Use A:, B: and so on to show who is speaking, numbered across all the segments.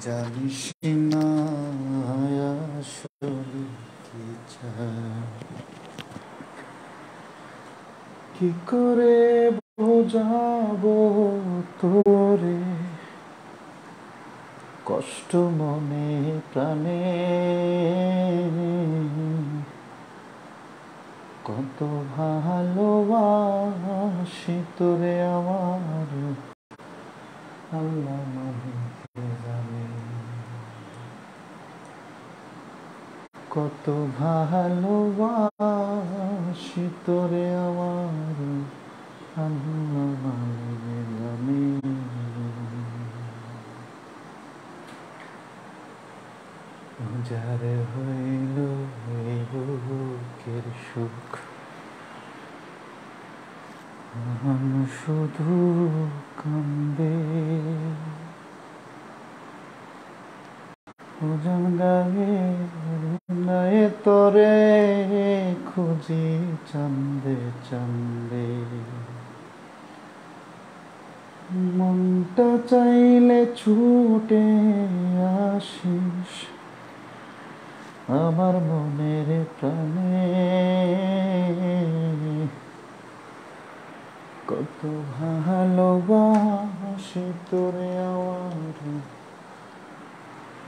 A: জানিস না আসলে কি চাই, কি করে বোঝাবো তোরে, কষ্ট মনে প্রাণে, কত ভালোবাসি তোরে আমার আল্লাহ মালিক জানে, কত ভালোবাসি তোরে আমার আল্লাহ মালিক জানে। যারে হইল এই বুকের সুখ, শুধু কান্দে, ওজন গায়ে নাই তোরে খুঁজি চান্দে চান্দে, মনটা চাইলে ছুটে আসিস আমার মনের প্রাণে, কত ভালোবাসি তোরে আমার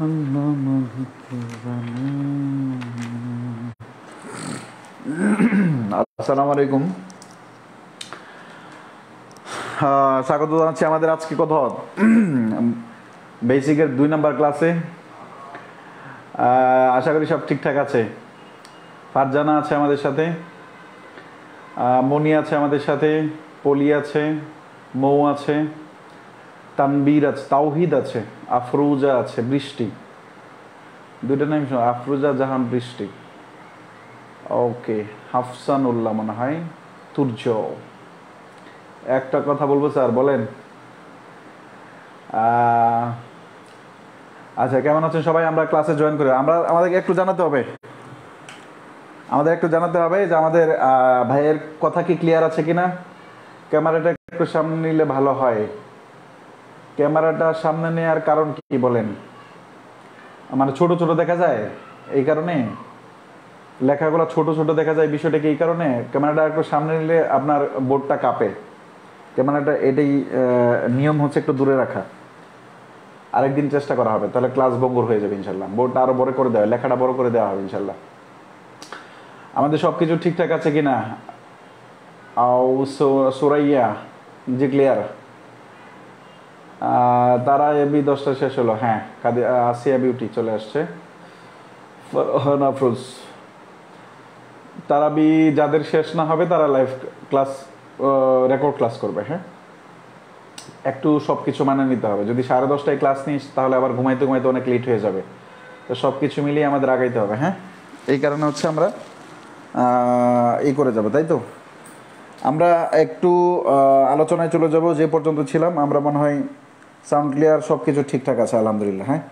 A: আল্লাহ মালিক জানে। আসসালামু আলাইকুম, স্বাগত জানাচ্ছি আমাদের আজকে কথা বেসিকের 2 নম্বর ক্লাসে। আশা করি সব ঠিকঠাক আছে। ফারজানা আছে আমাদের সাথে, মনি আছে আমাদের সাথে, পলি আছে, মৌ আছে, তানবীর আছে, তাওহিদ আছে, আফরোজা আছে, বৃষ্টি, 2টা নাম শোনো, আফরোজা জাহান বৃষ্টি, ওকে, হাফসানুল্লাহ মনে হয়, তুর্য। একটা কথা বলবো স্যার, বলেন। আচ্ছা, কেমন আছেন সবাই? আমরা ক্লাসে জয়েন করি। আমাদেরকে একটু জানাতে হবে যে আমাদের ভাইয়ের কথা কি ক্লিয়ার আছে কিনা। ক্যামেরাটা একটু সামনে নিলে ভালো হয়। ক্যামেরাটা সামনে নেওয়ার কারণ কি বলেন? মানে ছোট ছোট দেখা যায়, এই কারণে লেখাগুলো ছোট ছোট দেখা যায়। বিষয়টা কি এই কারণে? ক্যামেরাটা একটু সামনে নিলে আপনার বোর্ডটা কাঁপে। ক্যামেরাটা এটাই নিয়ম হচ্ছে একটু দূরে রাখা। আরেকদিন চেষ্টা করা হবে, তাহলে ক্লাস ভঙ্গুর হয়ে যাবে ইনশাল্লাহ। বোর্ডটা আরো বড় করে দেওয়া, লেখাটা বড় করে দেওয়া হবে ইনশাল্লাহ। আমাদের সব কিছু ঠিকঠাক আছে কিনা? সুরাইয়া জি ক্লিয়ার। তারা এবি 10টা শেষ হলো। হ্যাঁ, আসিয়া বিউটি চলে আসছে। আফরোজ, তারাবি যাদের শেষ না হবে তারা লাইভ ক্লাস রেকর্ড ক্লাস করবে। হ্যাঁ, একটু সব কিছু মানে নিতে হবে। যদি 10:30টায় ক্লাস নিস তাহলে আবার ঘুমাইতে ঘুমাইতে অনেক লেট হয়ে যাবে। তো সব কিছু মিলিয়ে আমাদের আগাইতে হবে। হ্যাঁ, এই কারণে হচ্ছে আমরা করে যাবো, তাই তো। আমরা একটু আলোচনায় চলে যাব। যে পর্যন্ত ছিলাম আমরা মনে হয় সাউন্ড ক্লিয়ার, সব কিছু ঠিকঠাক আছে আলহামদুলিল্লাহ। হ্যাঁ,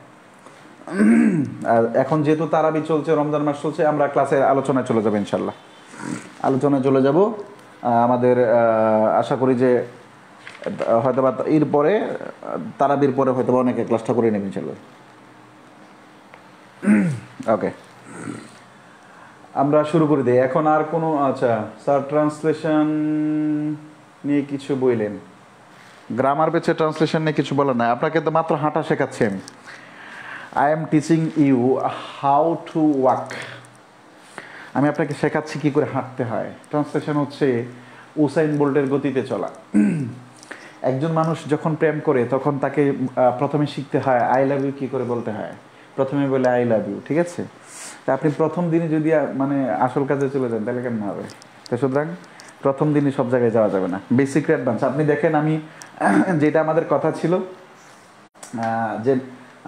A: আর এখন যেহেতু তারাবি চলছে, রমজান মাস চলছে, আমরা ক্লাসের আলোচনায় চলে যাবো ইনশাল্লাহ। আলোচনায় চলে যাব। আমাদের আশা করি যে হয়তোবা এর পরে তারাবির পরে হয়তোবা অনেকে ক্লাসটা করে নেবেন ইনশাল্লাহ। ওকে, আমরা শুরু করে দিই এখন। আর কোনো আচ্ছা স্যার, ট্রান্সলেশন নিয়ে কিছু বললেন? গ্রামার বেচে ট্রান্সলেশন নিয়ে কিছু বলেন না। আপনাকে তো মাত্র হাঁটা শেখাচ্ছি আমি। I am teaching you how to walk. আমি আপনাকে শেখাচ্ছি কি করে হাঁটতে হয়। ট্রান্সলেশন হচ্ছে উসাইন বোল্টের গতিতে চলা। একজন মানুষ যখন প্রেম করে তখন তাকে প্রথমে শিখতে হয় আই লাভ ইউ কী করে বলতে হয়। প্রথমে বলে আই লাভ ইউ, ঠিক আছে। তা আপনি প্রথম দিনে যদি মানে আসল কাজে চলে যান তাহলে কেমন হবে? তো সুতরাং প্রথম দিনই সব জায়গায় যাওয়া যাবে না। বেসিক অ্যাডভান্স আপনি দেখেন। আমি যেটা আমাদের কথা ছিল যে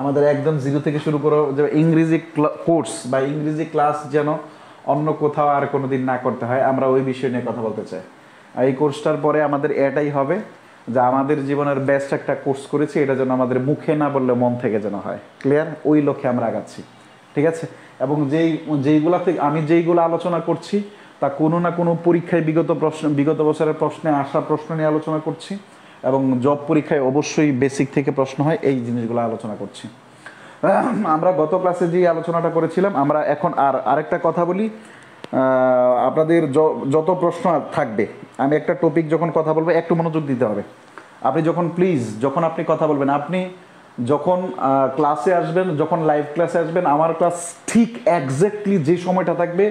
A: আমাদের একদম 0 থেকে শুরু করো, যে ইংরেজি কোর্স বা ইংরেজি ক্লাস যেন অন্য কোথাও আর কোনো দিন না করতে হয়, আমরা ওই বিষয় নিয়ে কথা বলতে চাই। এই কোর্সটার পরে আমাদের এটাই হবে যে আমাদের জীবনের বেস্ট একটা কোর্স করেছি, এটা যেন আমাদের মুখে না বললে মন থেকে যেন হয়। ক্লিয়ার? ওই লক্ষ্যে আমরা আগাচ্ছি, ঠিক আছে। এবং যেইগুলা থেকে আমি যেইগুলো আলোচনা করছি তা কোনো না কোনো পরীক্ষায় বিগত বছরের প্রশ্নে আসা প্রশ্ন নিয়ে আলোচনা করছি, এবং জব পরীক্ষায় অবশ্যই বেসিক থেকে প্রশ্ন হয়, এই জিনিসগুলো আলোচনা করছি। আমরা গত ক্লাসে যে আলোচনাটা করেছিলাম, আমরা এখন আরেকটা কথা বলি। আপনাদের যত প্রশ্ন থাকবে, আমি একটা টপিক যখন কথা বলবো একটু মনোযোগ দিতে হবে। আপনি যখন আপনি কথা বলবেন, আপনি যখন ক্লাসে আসবেন, যখন লাইভ ক্লাসে আসবেন, আমার ক্লাস ঠিক একজ্যাক্টলি যে সময়টা থাকবে,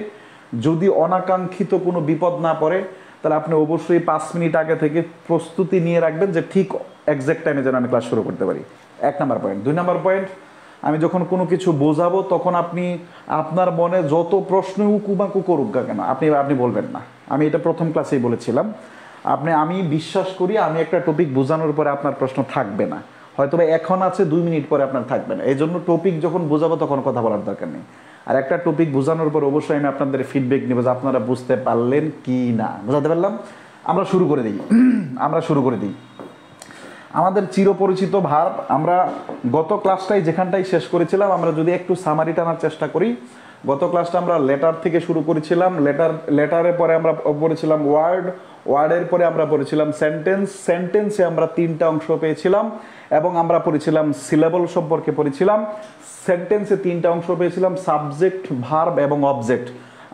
A: যদি অনাকাঙ্ক্ষিত কোনো বিপদ না পড়ে, তাহলে আপনি অবশ্যই 5 মিনিট আগে থেকে প্রস্তুতি নিয়ে রাখবেন যে ঠিক একজ্যাক্ট টাইমে যেন আমি ক্লাস শুরু করতে পারি। 1 নাম্বার পয়েন্ট। 2 নাম্বার পয়েন্ট, আমি যখন কোনো কিছু বোঝাবো তখন আপনি আপনার মনে যত প্রশ্ন উকুবাকু করুক কেন আপনি বলবেন না। আমি এটা প্রথম ক্লাসেই বলেছিলাম। আমি বিশ্বাস করি আমি একটা টপিক বোঝানোর পরে আপনার প্রশ্ন থাকবে না, হয়তো এখন আছে 2 মিনিট পরে আপনার থাকবে না। এই জন্য টপিক যখন বোঝাবো তখন কথা বলার দরকার নেই। আর একটা টপিক বোঝানোর পর অবশ্যই আমি আপনাদের ফিডব্যাক নেব যে আপনারা বুঝতে পারলেন কি না। বোঝাতে পারলাম? আমরা শুরু করে দিই। আমাদের চিরপরিচিত ভার্ব, আমরা গত ক্লাসটাই যেখানটাই শেষ করেছিলাম, আমরা যদি একটু সামারি টানার চেষ্টা করি। গত ক্লাসটা আমরা লেটার থেকে শুরু করেছিলাম। লেটারের পরে আমরা পড়েছিলাম ওয়ার্ডের পরে আমরা পড়েছিলাম সেন্টেন্সে আমরা 3টা অংশ পেয়েছিলাম, এবং আমরা পড়েছিলাম সিলেবল সম্পর্কে পড়েছিলাম। সেন্টেন্সে 3টা অংশ পেয়েছিলাম, সাবজেক্ট, ভার্ব এবং অবজেক্ট।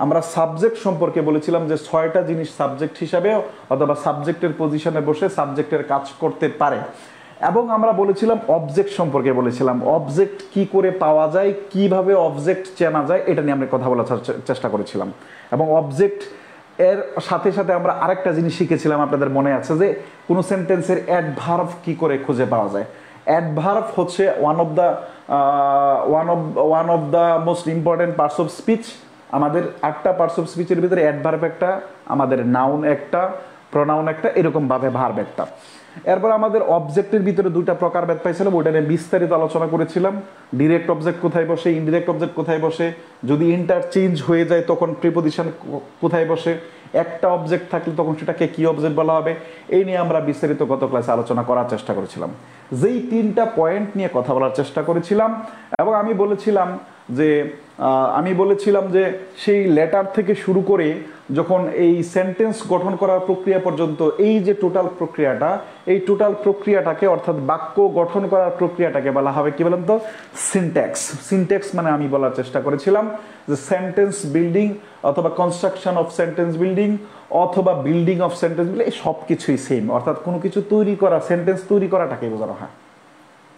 A: আমরা সাবজেক্ট সম্পর্কে বলেছিলাম যে 6টা জিনিস সাবজেক্ট হিসাবে অথবা সাবজেক্টের পজিশনে বসে সাবজেক্টের কাজ করতে পারে। এবং আমরা বলেছিলাম অবজেক্ট সম্পর্কে বলেছিলাম, অবজেক্ট কি করে পাওয়া যায়, কিভাবে অবজেক্ট চেনা যায়, এটা নিয়ে আমরা কথা বলার চেষ্টা করেছিলাম। এবং অবজেক্ট এর সাথে সাথে আমরা আরেকটা জিনিস শিখেছিলাম, আপনাদের মনে আছে যে কোনো সেন্টেন্সের অ্যাডভার্ব কি করে খুঁজে পাওয়া যায়। অ্যাডভার্ব হচ্ছে one of the most important parts of speech. আমাদের 8টা পার্টস অফ স্পিচের ভিতরে অ্যাডভার্ব একটা, আমাদের নাউন একটা, প্রনাউন একটা, এরকম ভাবে ভার্ব একটা। এরপর আমাদের অবজেক্টের ভিতরে 2টা প্রকারভেদ পাইছিলাম, ওইটা নিয়ে বিস্তারিত আলোচনা করেছিলাম। ডিরেক্ট অবজেক্ট কোথায় বসে, ইনডিরেক্ট অবজেক্ট কোথায় বসে, যদি ইন্টারচেঞ্জ হয়ে যায় তখন প্রিপোজিশন কোথায় বসে, একটা অবজেক্ট থাকলে তখন সেটাকে কি অবজেক্ট বলা হবে, এই নিয়ে আমরা বিস্তারিত গত ক্লাসে আলোচনা করার চেষ্টা করেছিলাম। যেই 3টা পয়েন্ট নিয়ে কথা বলার চেষ্টা করেছিলাম, এবং আমি বলেছিলাম যে সেই লেটার থেকে শুরু করে যখন এই সেন্টেন্স গঠন করার প্রক্রিয়া পর্যন্ত, এই যে টোটাল প্রক্রিয়াটা, এই টোটাল প্রক্রিয়াটাকে অর্থাৎ বাক্য গঠন করার প্রক্রিয়াটাকে বলা হবে কি বলেন তো? সিনট্যাক্স মানে আমি বলার চেষ্টা করেছিলাম যে সেন্টেন্স বিল্ডিং অথবা কনস্ট্রাকশন অফ সেন্টেন্স বিল্ডিং অথবা বিল্ডিং অফ সেন্টেন্স বিল্ডিং, এই সব কিছুই সেম, অর্থাৎ কোনো কিছু তৈরি করা, সেন্টেন্স তৈরি করাটাকে বোঝানো হয়।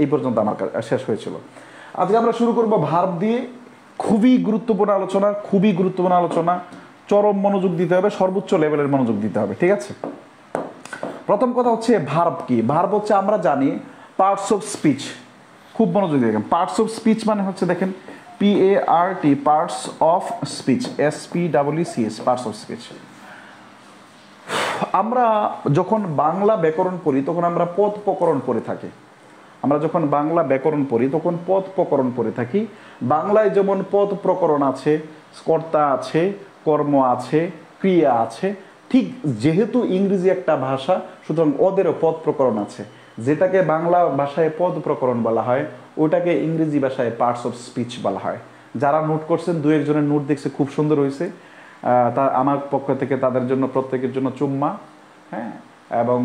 A: এই পর্যন্ত আমার শেষ হয়েছিল। আজকে আমরা শুরু করব ভার্ব দিয়ে। খুবই গুরুত্বপূর্ণ আলোচনা, চরম মনোযোগ দিতে হবে, সর্বোচ্চ লেভেলের মনোযোগ দিতে হবে, ঠিক আছে? প্রথম কথা হচ্ছে ভার্ব কি। ভার্ব হচ্ছে আমরা জানি পার্টস অফ স্পিচ। খুব মনোযোগ দিয়ে দেখেন, পার্টস অফ স্পিচ মানে হচ্ছে দেখেন PART, parts of speech, SPEECH, parts of speech. আমরা যখন বাংলা ব্যাকরণ পড়ি তখন আমরা পদ প্রকরণ পড়ে থাকি। বাংলায় যেমন পদ প্রকরণ আছে, কর্তা আছে, কর্ম আছে, ক্রিয়া আছে, ঠিক যেহেতু ইংরেজি একটা ভাষা সুতরাং ওদেরও পদ প্রকরণ আছে। যেটাকে বাংলা ভাষায় পদ প্রকরণ বলা হয় ওটাকে ইংরেজি ভাষায় পার্টস অফ স্পিচ বলা হয়। যারা নোট করছেন, 2-1 নোট দেখছে, খুব সুন্দর হয়েছে। তা আমার পক্ষ থেকে তাদের জন্য, প্রত্যেকের জন্য চুম্মা। হ্যাঁ, এবং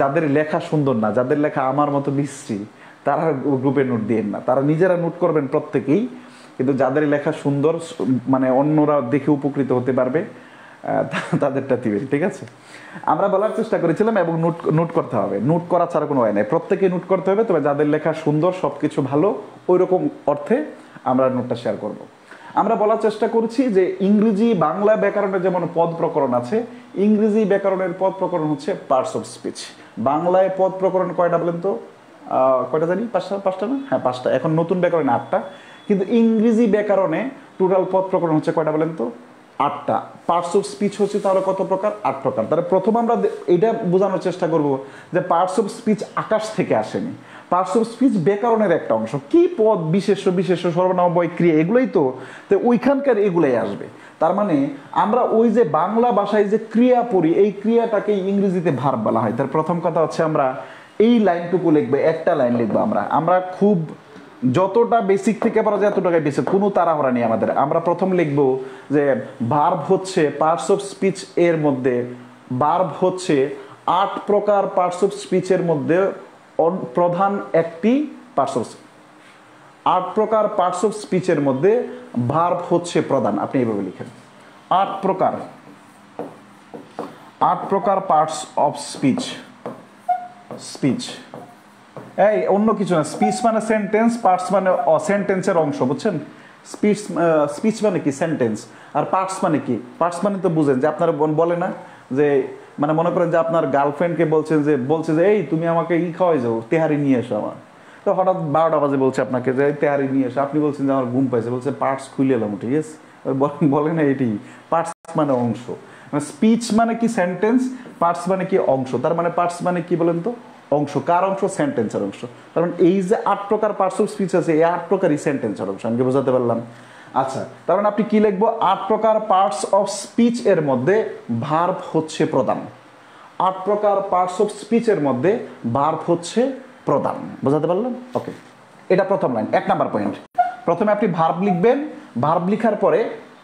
A: যাদের লেখা সুন্দর না, যাদের লেখা আমার মতো বিশ্রী, তারা গ্রুপে নোট দিয়েন না, তারা নিজেরা নোট করবেন প্রত্যেকেই, কিন্তু যাদের লেখা সুন্দর, মানে অন্যরা দেখে উপকৃত হতে পারবে, তাদেরটা দিবেন, ঠিক আছে? আমরা বলার চেষ্টা করেছিলাম, এবং নোট করতে হবে, নোট করা ছাড়া কোনো হয় নাই, প্রত্যেকেই নোট করতে হবে। তবে যাদের লেখা সুন্দর, সবকিছু ভালো, ওই রকম অর্থে আমরা নোটটা শেয়ার করব। আমরা বলার চেষ্টা করছি যে ইংরেজি বাংলা ব্যাকরণে যেমন পদ প্রকরণ আছে, ইংরেজি ব্যাকরণের পদ প্রকরণ হচ্ছে পার্টস অফ স্পিচ। বাংলায় পদ প্রকরণ কয়টা বলেন তো? কয়টা জানি? 5টা না? হ্যাঁ, 5টা। এখন নতুন ব্যাকরণে 8টা, কিন্তু ইংরেজি ব্যাকরণে টোটাল পদ প্রকরণ হচ্ছে কয়টা বলেন তো? 8টা। পার্টস অফ স্পিচ হচ্ছে তাহলে কত প্রকার? 8 প্রকার। তাহলে প্রথম আমরা এটা বোঝানোর চেষ্টা করব যে পার্টস অফ স্পিচ আকাশ থেকে আসেনি। পার্টস অফ স্পিচ ব্যাকরণের একটা অংশ। কি পদ, বিশেষ্য, সর্বনাম, বয়, ক্রিয়া, এগুলোই তো ওইখানকার এগুলাই আসবে। তার মানে আমরা ওই যে বাংলা ভাষায় যে ক্রিয়া পড়ি, এই ক্রিয়াটাকে ইংরেজিতে ভার্ব বলা হয়। তার প্রথম কথা হচ্ছে আমরা এই লাইনটুকু লিখবো, একটা লাইন লিখবো। আমরা খুব যতটা বেসিক থেকে পারা যায় এতটাই বেসিক, কোনো তাড়াহুড়া নেই আমাদের। আমরা প্রথম লিখবো যে ভার্ব হচ্ছে পার্টস অফ স্পিচ এর মধ্যে, ভার্ব হচ্ছে 8 প্রকার পার্টস অফ স্পিচের মধ্যে প্রধান একটি পার্টস অফ 8 প্রকার পার্টস অফ স্পিচের মধ্যে ভার্ব হচ্ছে প্রধান। আপনি এইভাবে লিখেন 8 প্রকার পার্টস অফ স্পিচ। এই অন্য কিছু না, স্পিচ মানে সেন্টেন্স, পার্টস মানে সেন্টেন্সের অংশ, বুঝছেন? স্পিচ মানে কি সেন্টেন্স, আর পার্টস মানে কি? পার্টস মানে তো বুঝেন যে আপনারা বলে না যে মানে মনে করেন যে আপনার গার্লফ্রেন্ডকে বলছে যে এই তুমি আমাকে খাওয়াই যাও, তেহারি নিয়ে এসো আমার। তো হঠাৎ 12টা বাজে বলছে আপনাকে যে তেহারি নিয়ে এসো, আপনি বলছেন যে আমার ঘুম পাইছে, বলছে পার্টস খুলে এলাম, ঠিক আছে? বলে না এটি পার্টস মানে অংশ। স্পিচ মানে কি সেন্টেন্স, পার্টস মানে কি অংশ। তার মানে পার্টস মানে কি বলেন তো? অংশ। কার অংশ? সেন্টেন্সের অংশ। তার মানে এই যে 8 প্রকার পার্টস অফ স্পিচ আছে, এই 8 প্রকারই সেন্টেন্সের অংশ। আমি কি বোঝাতে পারলাম? আচ্ছা, তার মানে আপনি কি লিখবো? 8 প্রকার পার্টস অফ স্পিচ এর মধ্যে ভার্ব হচ্ছে প্রধান। 8 প্রকার পার্টস অফ স্পিচের মধ্যে ভার্ব হচ্ছে প্রধান। বোঝাতে পারলাম? ওকে, এটা প্রথম লাইন, 1 নাম্বার পয়েন্ট। প্রথমে আপনি ভার্ব লিখবেন, ভার্ব লিখার পরে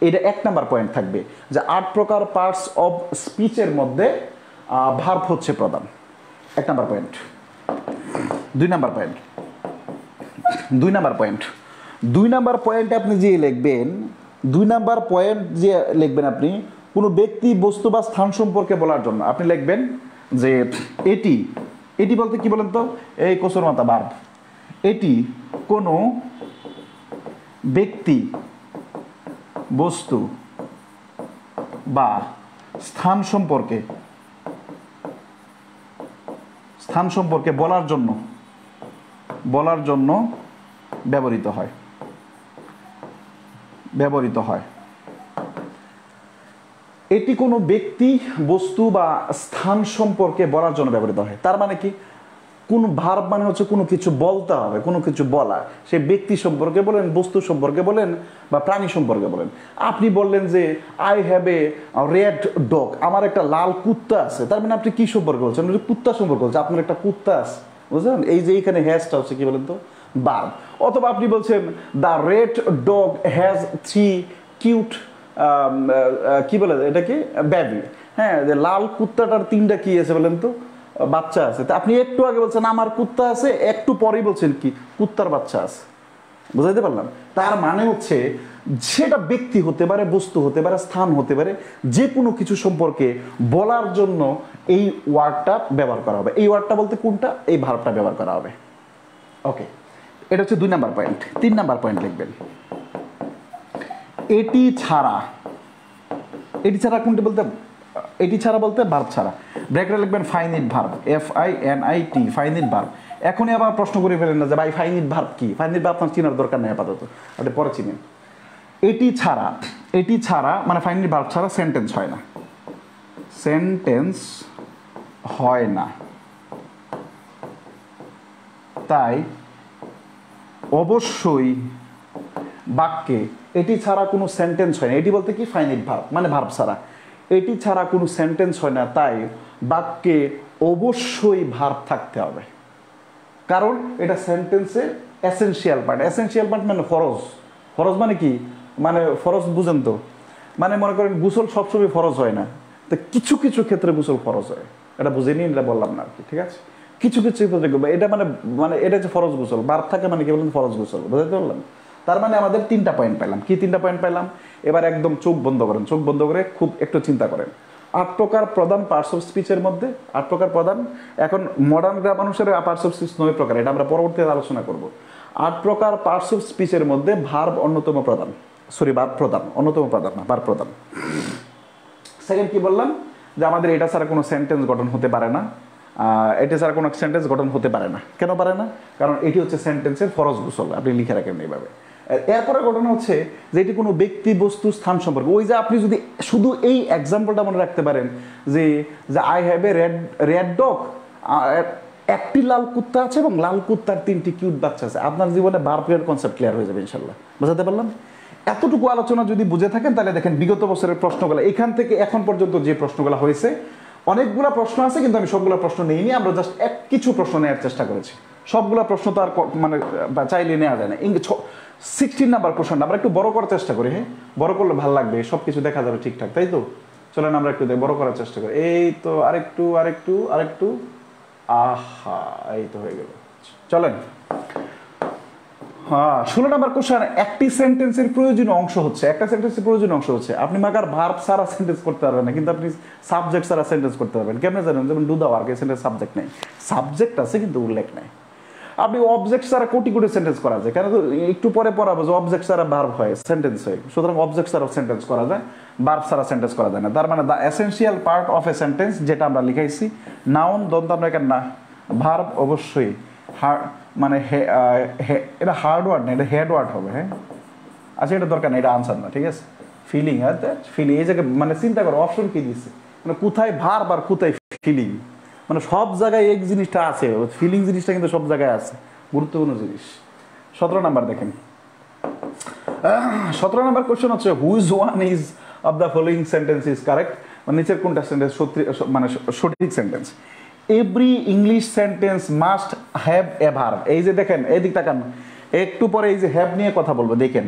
A: এটা 1 নাম্বার পয়েন্ট থাকবে যে 8 প্রকার পার্টস অফ স্পিচের মধ্যে ভার্ব হচ্ছে প্রধান। 1 number point. 2 number point. 2 number পয়েন্টে আপনি যে লিখবেন, 2 নাম্বার পয়েন্ট যে লিখবেন আপনি কোনো ব্যক্তি, বস্তু বা স্থান সম্পর্কে বলার জন্য আপনি লিখবেন যে এটি বলতে কি বলেন তো? এই কোসর মাথা ভার্ব। এটি কোনো ব্যক্তি, বস্তু বা স্থান সম্পর্কে বলার জন্য ব্যবহৃত হয়। এটি কোনো ব্যক্তি, বস্তু বা স্থান সম্পর্কে বলার জন্য ব্যবহৃত হয়। তার মানে কি? কোন ভার্ব মানে হচ্ছে কোনো কিছু বলতে হবে, কোনো কিছু বলা। সে ব্যক্তি সম্পর্কে বলেন, বস্তু সম্পর্কে বলেন, বা প্রাণী সম্পর্কে বলেন। আপনি বললেন যে I have a red dog, আমার একটা লাল কুত্তা আছে। তার মানে আপনি কি সম্পর্কে বলছেন? কুত্তা সম্পর্কে বলছেন, আপনার একটা কুত্তা আছে, বুঝলেন? এই যে এইখানে হ্যাজটা হচ্ছে কি বলেন তো? ভার্ব। অথবা আপনি বলছেন the red dog has 3 cute কি বলে এটাকে, বেবি। হ্যাঁ, যে লাল কুত্তাটার 3টা কি আছে বলেন তো? বাচ্চা আছে। তা আপনি একটু আগে বলছেন আমার কুত্তা আছে, একটু পরেই বলছেন কি কুত্তার বাচ্চা আছে। বুঝাইতে পারলাম? তার মানে হচ্ছে সেটা ব্যক্তি হতে পারে, বস্তু হতে পারে, স্থান হতে পারে, যে কোনো কিছু সম্পর্কে বলার জন্য এই ওয়ার্ডটা ব্যবহার করা হবে। এই ওয়ার্ডটা বলতে কোনটা? এই ভার্বটা ব্যবহার করা হবে। ওকে, এটা হচ্ছে 2 নাম্বার পয়েন্ট। 3 নাম্বার পয়েন্ট লিখবেন এটি ছাড়া কোনটা বলতে? এটি ছাড়া বলতে ভার্ব ছাড়া। ব্র্যাকেটে লিখবেন finite verb, FINIT, finite verb. এখনই আবার প্রশ্ন করে ফেলেন না যে ভাই ফাইনিট ভার্ব কি? ফাইনিট ভার্ব আপনার চেনার দরকার নেই আপাতত, আপনি পরে চিনেন। এটি ছাড়া মানে ফাইনিট ভার্ব ছাড়া সেন্টেন্স হয় না। তাই অবশ্যই বাক্যে এটি ছাড়া কোনো সেন্টেন্স হয় না। এটি বলতে কি? ফাইনিট ভার্ব মানে ভার্ব ছাড়া। এটি ছাড়া কোনো সেন্টেন্স হয় না, তাই বাক্যে অবশ্যই ভার্ব থাকতে হবে। কারণ এটা সেন্টেন্সের এসেনশিয়াল পার্ট। এসেনশিয়াল পার্ট মানে ফরজ। ফরজ মানে কি? মানে ফরজ বুঝেন তো? মানে মনে করেন গোসল সবসময় ফরজ হয় না, তো কিছু কিছু ক্ষেত্রে গোসল ফরজ হয়। এটা বুঝে নিন, এটা বললাম না আর কি, ঠিক আছে? কিছু কিছু ক্ষেত্রে এটা মানে এটা হচ্ছে ফরজ গোসল। ভার্ব থাকে মানে কি বলেন? ফরজ গোসল। বুঝতে পারলাম? তার মানে আমাদের 3টা পয়েন্ট পেলাম। কি 3টা পয়েন্ট পেলাম? এবার একদম চোখ বন্ধ করেন, চোখ বন্ধ করে খুব একটু চিন্তা করেন। 8 প্রকার প্রধান পার্টস অফ স্পিচের মধ্যে 8 প্রকার প্রধান। এখন মডার্ন গ্রামার অনুসারে পার্টস অফ স্পিচ 9 প্রকার, এটা আমরা পরবর্তীতে আলোচনা করব। 8 প্রকার পার্টস অফ স্পিচের মধ্যে ভার্ব অন্যতম প্রধান। ভার্ব প্রধান, অন্যতম প্রধান না, ভার্ব প্রধান। সেকেন্ড কি বললাম? যে আমাদের এটা ছাড়া কোনো সেন্টেন্স গঠন হতে পারে না। এটা ছাড়া কোনো সেন্টেন্স গঠন হতে পারে না। কেন পারে না? কারণ এটি হচ্ছে সেন্টেন্সের ফরজ গোসল। আপনি লিখে রাখেন এইভাবে। এরপরে ঘটনা হচ্ছে যে এটি কোনো ব্যক্তি, বস্তু, স্থান সম্পর্কে। ওই যে আপনি যদি শুধু এই এক্সাম্পলটা মনে রাখতে পারেন যে I have a red dog, একটি লাল কুত্তা আছে এবং লাল কুত্তার 3টি কিউট বাচ্চা আছে, আপনার জীবনে ভার্বের কনসেপ্ট ক্লিয়ার হয়ে যাবে ইনশাল্লাহ। বুঝাতে পারলাম? এতটুকু আলোচনা যদি বুঝে থাকেন তাহলে দেখেন বিগত বছরের প্রশ্নগুলো, এখান থেকে এখন পর্যন্ত যে প্রশ্নগুলো হয়েছে, অনেকগুলো প্রশ্ন আছে কিন্তু আমি সবগুলো প্রশ্ন নিইনি। আমরা জাস্ট কিছু প্রশ্ন নেওয়ার চেষ্টা করেছি। সবগুলো প্রশ্ন তো আর মানে চাইলে নেওয়া যায় না। 16 নাম্বার কোশ্চেনটা আমরা একটু বড় করার চেষ্টা করি। হ্যাঁ, বড় করলে ভালো লাগবে, সব কিছু দেখা যাবে ঠিকঠাক, তাই তো? চলেন আমরা একটু বড় করার চেষ্টা করি। এই তো আরেকটু আহা, এই তো হয়ে গেল। চলেন হ্যাঁ 16 নম্বর কোশ্চেন, একটি সেন্টেন্সের প্রয়োজনীয় অংশ হচ্ছে, একটা সেন্টেন্সের প্রয়োজনীয় অংশ হচ্ছে আপনি মাগার ভার্ব ছাড়া সেন্টেন্স করতে পারবেন না, কিন্তু আপনি সাবজেক্ট ছাড়া সেন্টেন্স করতে পারবেন। কেমনে জানেন? যেমন ডু দা ওয়ার্ক, এই সেন্টেন্স সাবজেক্ট নেই, সাবজেক্ট আছে কিন্তু উল্লেখ নাই। আপনি অবজেক্ট ছাড়া কোটি কোটি সেন্টেন্স করা যায়, কেন একটু পরে পড়াবো যে অবজেক্ট ছাড়া ভার্ব হয়, সেন্টেন্স হয়। সুতরাং অবজেক্ট ছাড়াও সেন্টেন্স করা যায়, ভার্ব ছাড়া সেন্টেন্স করা যায় না। তার মানে the essential part of a sentence, যেটা আমরা লিখাইছি নাউন দন্ত না, ভার্ব অবশ্যই মানে এটা হার্ড ওয়ার্ড না, এটা হেড ওয়ার্ড হবে। হ্যাঁ আচ্ছা, এটা দরকার না, এটা আনসার না, ঠিক আছে। ফিলিং, হ্যাঁ ফিলিং, এই জায়গায় মানে চিন্তা করো অপশন কি দিচ্ছে, মানে কোথায় ভার্ব আর কোথায় ফিলিং, মানে সব জায়গায় এক জিনিসটা আছে, ফিলিং জিনিসটা কিন্তু সব জায়গায় আছে, গুরুত্বপূর্ণ জিনিস। 17 নাম্বার দেখেন, 17 নাম্বার কোশ্চেন হচ্ছে which one is of the following sentence is correct, মানে নিচের কোনটা সেন্টেন্স মানে সঠিক sentence. Every English sentence must have a verb. এই যে দেখেন, এই দিক তাকান, একটু পরে এই যে হ্যাভ নিয়ে কথা বলবো, দেখেন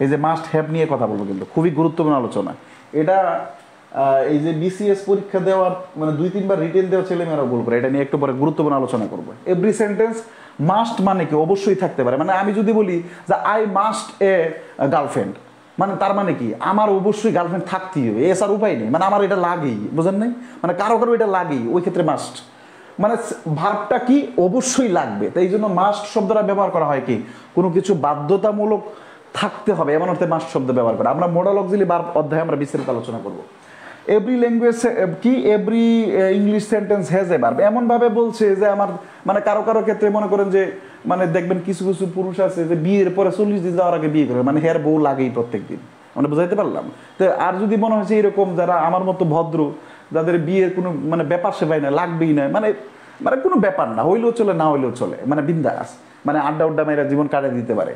A: এই যে মাস্ট হ্যাভ নিয়ে কথা বলবো, কিন্তু খুবই গুরুত্বপূর্ণ আলোচনা এটা। এই যে বিসিএস পরীক্ষা দেওয়ার মানে 2-3 বার রিটেন দেওয়া ছেলেমেয়েরা ভুল করে, এটা নিয়ে একটু পরে গুরুত্বপূর্ণ আলোচনা করবো। এভরি সেন্টেন্স মাস্ট মানে কি অবশ্যই থাকতে পারে, মানে আমি যদি বলি যে আই মাস্ট এ গার্লফ্রেন্ড, মানে তার মানে কি আমার অবশ্যই গার্লফ্রেন্ড থাকতেই হবে, এছাড়া উপায় নেই, মানে আমার এটা লাগেই, বুঝেন নাই, মানে কারো কারো এটা লাগেই, ওই ক্ষেত্রে মাস্ট মানে ভার্বটা কি অবশ্যই লাগবে। তাই জন্য মাস্ট শব্দটা ব্যবহার করা হয় কি কোনো কিছু বাধ্যতামূলক থাকতে হবে এমন অর্থে মাস্ট শব্দ ব্যবহার করে। আমরা মোডাল অক্সিলারি ভার্ব অধ্যায়ে আমরা বিস্তারিত আলোচনা করব। এভরি ল্যাঙ্গুয়েজ কি every English sentence has a verb, এমন ভাবে বলছে যে আমার মানে কারো কারো ক্ষেত্রে মনে করেন যে মানে দেখবেন কিছু কিছু পুরুষ আছে যে বিয়ের পরে 40 দিন যাওয়ার আগে বিয়ে করে, মানে হেয়ার বউ লাগেই প্রত্যেক দিন, মানে বুঝাইতে পারলাম তো। আর যদি মনে হচ্ছে এরকম যারা আমার মতো ভদ্র, যাদের বিয়ের কোনো মানে ব্যাপার সেবাই না, লাগবেই না, মানে মানে কোনো ব্যাপার না, হইলেও চলে না হইলেও চলে, মানে বিন্দাস, মানে আড্ডা উড্ডা মেয়েরা জীবন কাটিয়ে দিতে পারে।